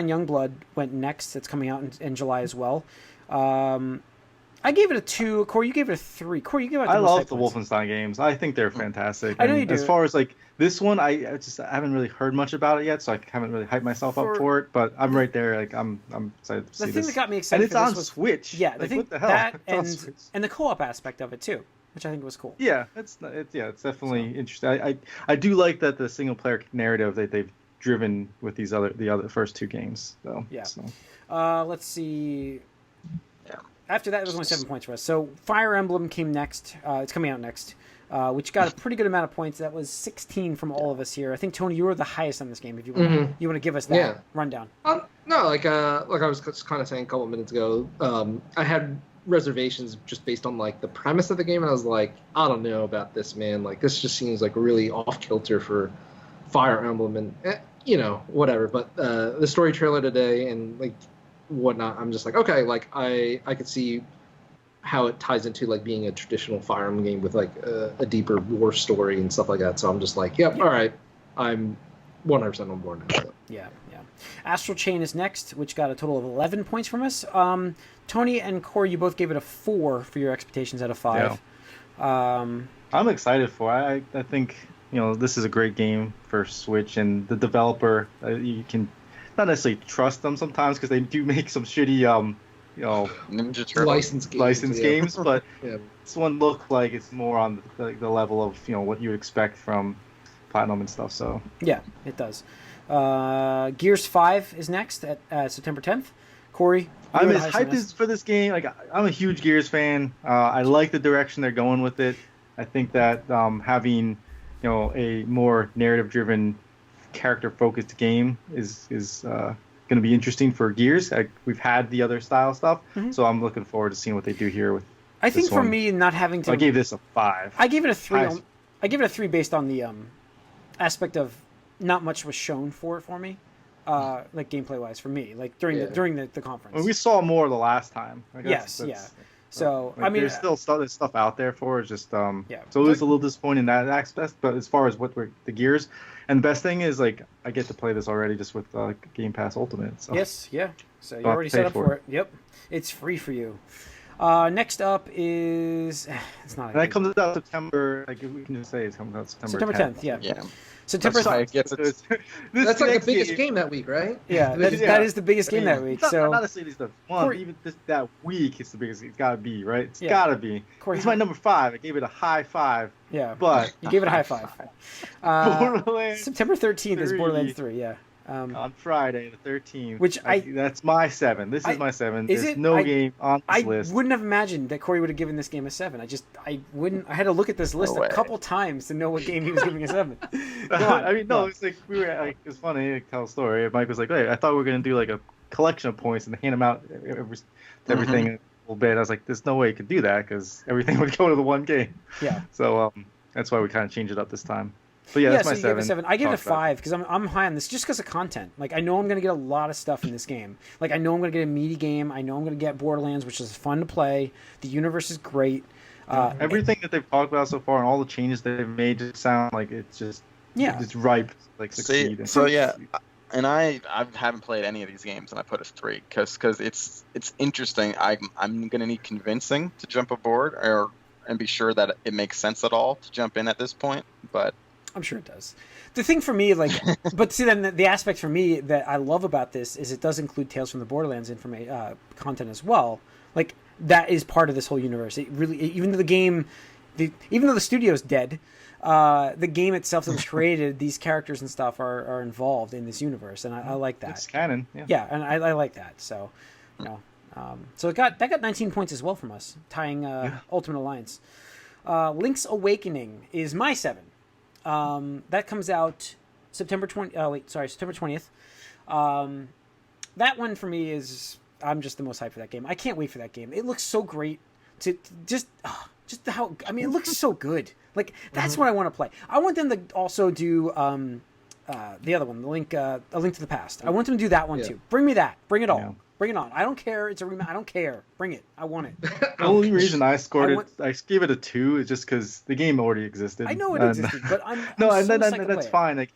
Youngblood went next. It's coming out in July as well. I gave it a 2. Corey, you gave it a 3. Corey, you gave it. I love the Wolfenstein games. I think they're fantastic. I know And you do. As far as like this one, I haven't really heard much about it yet, so I haven't really hyped myself up for it. But I'm right there. Like I'm excited to see The this. thing that got me excited and it's for this on was Switch. yeah, the like, thing what the hell? that It's on Switch. and the co-op aspect of it too, which I think was cool. Yeah, it's definitely interesting. I do like that the single player narrative that they've driven with the other first 2 games though. Yeah. So. Let's see. Yeah. After that, it was only 7 points for us. So Fire Emblem came next. It's coming out next, which got a pretty good amount of points. That was 16 from all of us here. I think Tony, you were the highest on this game. If you want, you want to give us that rundown. No, like I was kind of saying a couple of minutes ago, I had reservations just based on like the premise of the game, and I was like, I don't know about this, man. Like this just seems like really off kilter for Fire Emblem, and whatever. But the story trailer today and like whatnot, I'm just like, okay, like I could see how it ties into like being a traditional Fire Emblem game with like a deeper war story and stuff like that. So I'm just like, yep, all right, I'm 100% on board now. So. Yeah. Astral Chain is next, which got a total of 11 points from us. Tony and Corey, you both gave it a 4 for your expectations out of 5. Yeah. I'm excited for it. I think this is a great game for Switch, and the developer, you can not necessarily trust them sometimes because they do make some shitty Ninja Turtles. License games, but yeah. this one looked like it's more on the level of what you would expect from Platinum and stuff. So yeah, it does. Gears 5 is next at September 10th. Corey, I'm as hyped for this game. Like I'm a huge Gears fan. I like the direction they're going with it. I think that having a more narrative-driven, character-focused game is going to be interesting for Gears. We've had the other style stuff, so I'm looking forward to seeing what they do here with. I think this for one. me, not having to. I gave this a 5. I gave it a 3. I give it a 3 based on the aspect of not much was shown for me, like gameplay-wise for me, like during the conference. Well, we saw more the last time. Yes. So like, I mean, there's still stuff out there for it. Just So Yeah. it was a little disappointing in that aspect. But as far as the Gears, and the best thing is like I get to play this already just with Game Pass Ultimate. So. yes, yeah. So you Don't have already to pay set up for for it. Yep, it's free for you. Next up is it's not. And that comes out September. Like we can just say it's coming out September 10th. Yeah. Yeah. September. That's why it gets it. That's like the biggest game that week, right? Yeah, that is the biggest game that week. Not, So not necessarily the one, Corey, even that week it's the biggest. It's got to be right. It's Yeah. got to be. Corey, It's my number 5. I gave it a high 5. yeah, But you gave it a high 5. Borderlands September 13th is 3. Borderlands 3. Yeah. On Friday the 13th. Which that's my 7. This is my 7. Is There's it? no game on this I list. wouldn't have imagined that Corey would have given this game a 7. I wouldn't. I had to look at this list No a way. couple times to know what game he was giving a 7. Go on, I mean, go no, on. it's like we were like it's funny to tell a story. Mike was like, "Hey, I thought we were gonna do like a collection of points and hand them out everything in a little bit." I was like, "There's no way you could do that because everything would go to the one game." Yeah. So that's why we kind of changed it up this time. But yeah, that's so my you gave it 7. I gave it a Talked about 5 because I'm high on this just because of content. Like I know I'm gonna get a lot of stuff in this game. Like I know I'm gonna get a meaty game. I know I'm gonna get Borderlands, which is fun to play. The universe is great. Everything that they've talked about so far and all the changes they've made just sound like it's just it's ripe, like succeed. So yeah, and I haven't played any of these games, and I put a 3 because it's interesting. I'm gonna need convincing to jump aboard and be sure that it makes sense at all to jump in at this point, but. I'm sure it does. The thing for me, like, but see, then the aspect for me that I love about this is it does include Tales from the Borderlands content as well. Like, that is part of this whole universe. It really, even though even though the studio's dead, the game itself that was created, these characters and stuff are involved in this universe, and I like that. It's canon. Yeah. Yeah, and I like that. So, so that got 19 points as well from us, tying Ultimate Alliance. Link's Awakening is my 7. That comes out September 20th. That one for me is, I'm just the most hyped for that game. I can't wait for that game. It looks so great. It looks so good. Like, that's what I want to play. I want them to also do the other one, A Link to the Past. I want them to do that one too. Bring me that. Bring it all. Yeah. Bring it on. I don't care. It's a remake. I don't care. Bring it. I want it. The only reason I scored I gave it a 2 is just because the game already existed. I know it existed, but I'm that's fine. Like,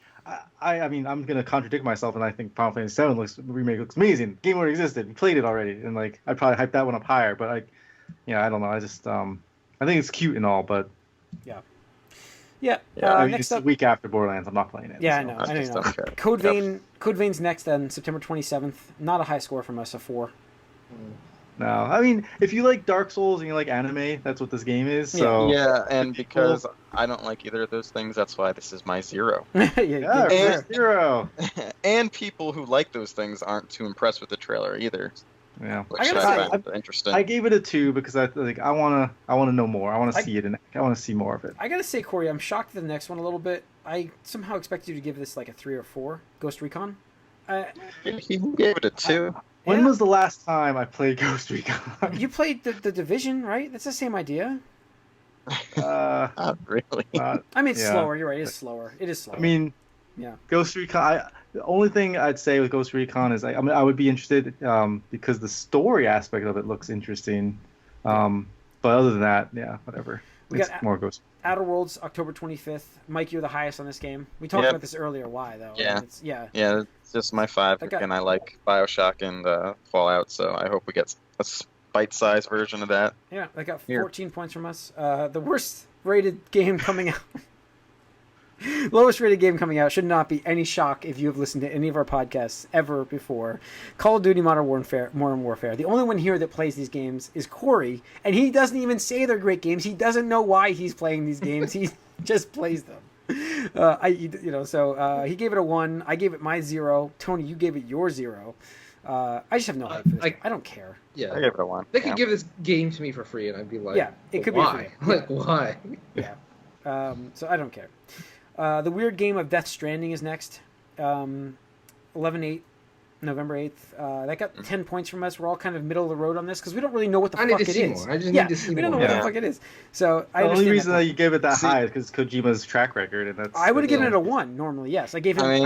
I mean, I'm gonna contradict myself, and I think Final Fantasy VII remake looks amazing. The game already existed. We played it already, and like I'd probably hype that one up higher. But I don't know. I just I think it's cute and all, but yeah. Next up, a week after Borderlands, I'm not playing it. Yeah, so. I know. Code Vein's next on September 27th. Not a high score from us, a 4. No, I mean, if you like Dark Souls and you like anime, that's what this game is. So yeah, and because I don't like either of those things, that's why this is my 0. And 0. And people who like those things aren't too impressed with the trailer either. Yeah, which I find interesting. I gave it a 2 because I wanna know more. I want to see it, and I want to see more of it. I gotta say, Corey, I'm shocked at the next one a little bit. I somehow expected you to give this like a 3 or 4. Ghost Recon. He gave it a 2. When was the last time I played Ghost Recon? You played the Division, right? That's the same idea. Not really. I mean, it's slower. You're right. It is slower. I mean, yeah. Ghost Recon. The only thing I'd say with Ghost Recon is I would be interested because the story aspect of it looks interesting. But other than that, yeah, whatever. It's more Ghost. Outer Worlds, October 25th. Mike, you're the highest on this game. We talked about this earlier. Why though? Yeah. Yeah. It's just my 5. Again, I like BioShock and Fallout, so I hope we get a bite-sized version of that. Yeah, that got 14 points from us. The worst rated game coming out. Lowest rated game coming out should not be any shock if you have listened to any of our podcasts ever before. Call of Duty Modern Warfare. The only one here that plays these games is Corey, and he doesn't even say they're great games. He doesn't know why he's playing these games. He just plays them. So he gave it a 1. I gave it my 0. Tony, you gave it your 0. I just have no hype for this. I don't care. Yeah, I gave it a 1. They could give this game to me for free, and I'd be like, yeah, it could why? be free. Like, why? Yeah. So I don't care. The weird game of Death Stranding is next. 11/8, November 8th. That got 10 points from us. We're all kind of middle of the road on this because we don't really know what the fuck it is. I need to see more. I just need to see more. We don't know what the fuck it is. So the only reason that you gave it that high is because Kojima's track record, and that's. I would have given it a 1 normally. Yes, I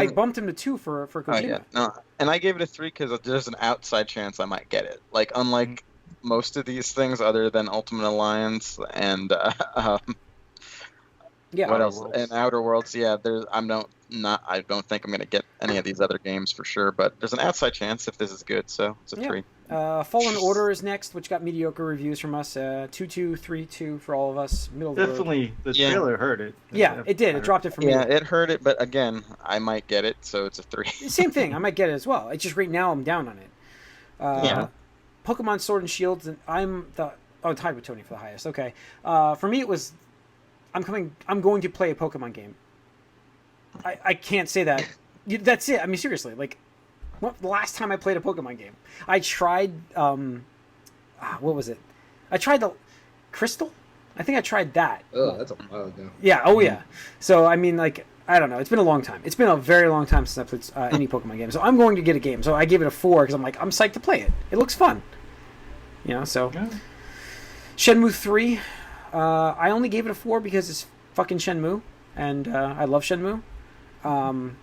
bumped him to 2 for Kojima. Oh, yeah. No, and I gave it a 3 because there's an outside chance I might get it. Like unlike most of these things, other than Ultimate Alliance and. Yeah. What else? And Outer Worlds, yeah. I don't think I'm gonna get any of these other games for sure, but there's an outside chance if this is good, so it's a 3. Fallen Order is next, which got mediocre reviews from us. 2-2, 3-2 for all of us. Middle of the road. Definitely, the trailer hurt it. Yeah, it did. It dropped it for me. Yeah, it hurt it, but again, I might get it, so it's a 3. Same thing. I might get it as well. It's just right now I'm down on it. Pokemon Sword and Shields, and I'm tied with Tony for the highest. Okay. For me, it was. I'm going to play a Pokemon game. I can't say that. That's it. I mean, seriously. Like, the last time I played a Pokemon game, I tried. What was it? I tried the Crystal. I think I tried that. Oh, that's a while ago. Yeah. Oh, yeah. So I mean, like, I don't know. It's been a long time. It's been a very long time since I played any Pokemon game. So I'm going to get a game. So I gave it a 4 because I'm psyched to play it. It looks fun. So. Yeah. Shenmue 3. I only gave it a 4 because it's fucking Shenmue, and I love Shenmue. And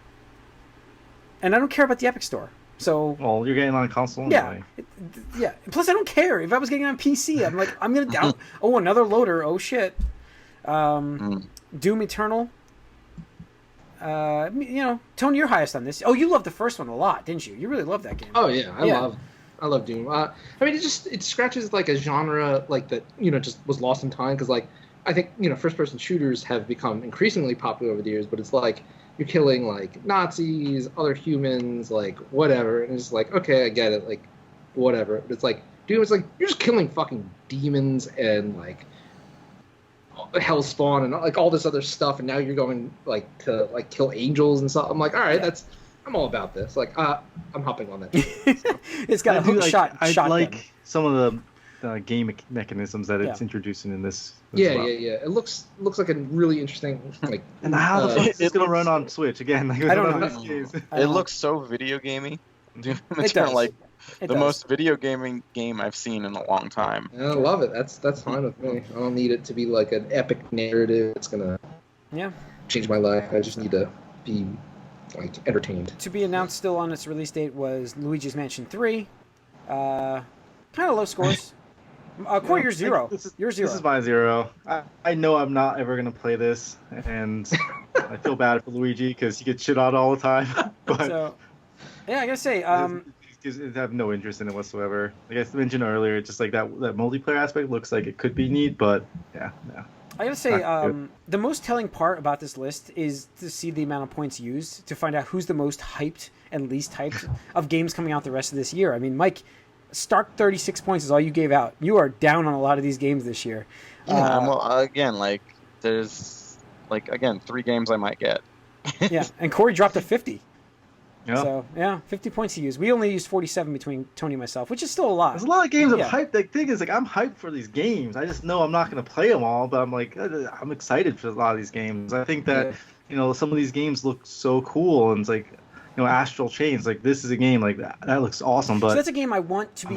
I don't care about the Epic Store. So. Well, you're getting on a console anyway. Yeah. Plus, I don't care. If I was getting on PC, I'm gonna down. Oh, another loader. Oh shit. Doom Eternal. Tony, you're highest on this. Oh, you loved the first one a lot, didn't you? You really loved that game. Oh yeah, I love Doom. I mean, it scratches like a genre like that, just was lost in time because like I think first-person shooters have become increasingly popular over the years, but it's like you're killing like Nazis, other humans, like whatever, and it's like okay, I get it, like whatever. But it's like dude, it's like you're just killing fucking demons and like hellspawn and like all this other stuff, and now you're going like to like kill angels and stuff. I'm like, all right, I'm all about this. Like, I'm hopping on that. It's got a hook shot. I shotgun. like some of the game mechanisms that it's introducing in this. Yeah. It looks like a really interesting like. And how the fuck is it gonna run on Switch again? Like, I don't know. It looks so video gamey. Dude, It does. like It the does. most video gaming game I've seen in a long time. I love it. That's fine with me. I don't need it to be like an epic narrative. It's gonna change my life. I just need to be like entertained. To be announced still on its release date was Luigi's Mansion 3. Kind of low scores. Corey, you're 0. You're 0. This is my 0. I know I'm not ever gonna play this, and I feel bad for Luigi because he gets shit on all the time. But So, yeah, I gotta say, I have no interest in it whatsoever. Like I mentioned earlier, just like that multiplayer aspect looks like it could be neat, but yeah, no. I gotta say, the most telling part about this list is to see the amount of points used to find out who's the most hyped and least hyped of games coming out the rest of this year. I mean, Mike, stark 36 points is all you gave out. You are down on a lot of these games this year. Yeah, well, again, like there's like 3 games I might get. Yeah, and Corey dropped to 50. Yeah. So, 50 points to use. We only used 47 between Tony and myself, which is still a lot. There's a lot of games I'm hyped. The thing is, like, I'm hyped for these games. I just know I'm not going to play them all, but I'm like, I'm excited for a lot of these games. I think that, some of these games look so cool, and it's like, Astral Chains, like, this is a game, like, that looks awesome, but... So that's a game I want to be,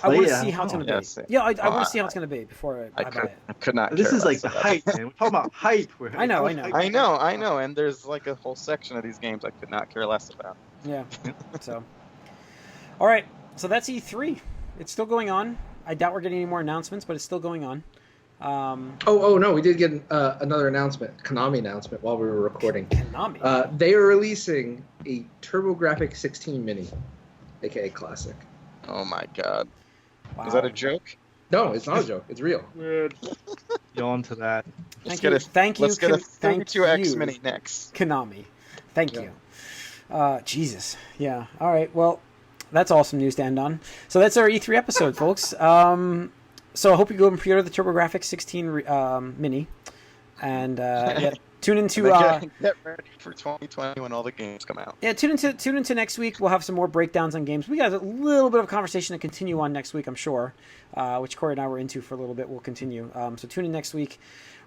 I want to see how it's going to be. Yeah, I want to see how it's going to be before I buy it. I could not. This is like the hype, man. We're talking about hype. I know. And there's like a whole section of these games I could not care less about. Yeah. So, all right. So that's E3. It's still going on. I doubt we're getting any more announcements, but it's still going on. Oh no, we did get another announcement, Konami announcement while we were recording. Konami. They are releasing a TurboGrafx 16 Mini, aka Classic. Oh my god. Wow. Is that a joke? No, it's not a joke. It's real. Yawn to that. Thank you. Let's get a 32X Mini next. Konami. Thank you. Jesus. Yeah. All right. Well, that's awesome news to end on. So that's our E3 episode, folks. So I hope you go and pre-order the TurboGrafx 16 Mini, and tune into get ready for 2020 when all the games come out. Yeah, tune into next week. We'll have some more breakdowns on games. We got a little bit of conversation to continue on next week, I'm sure, which Corey and I were into for a little bit. We'll continue. So tune in next week.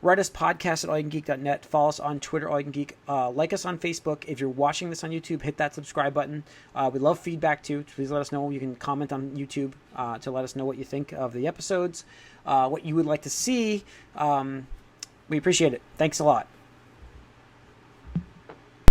Write us podcast at allyoucangeek.net. Follow us on Twitter, allyoucangeek. Like us on Facebook. If you're watching this on YouTube, hit that subscribe button. We love feedback too. Please let us know. You can comment on YouTube to let us know what you think of the episodes, what you would like to see. We appreciate it. Thanks a lot.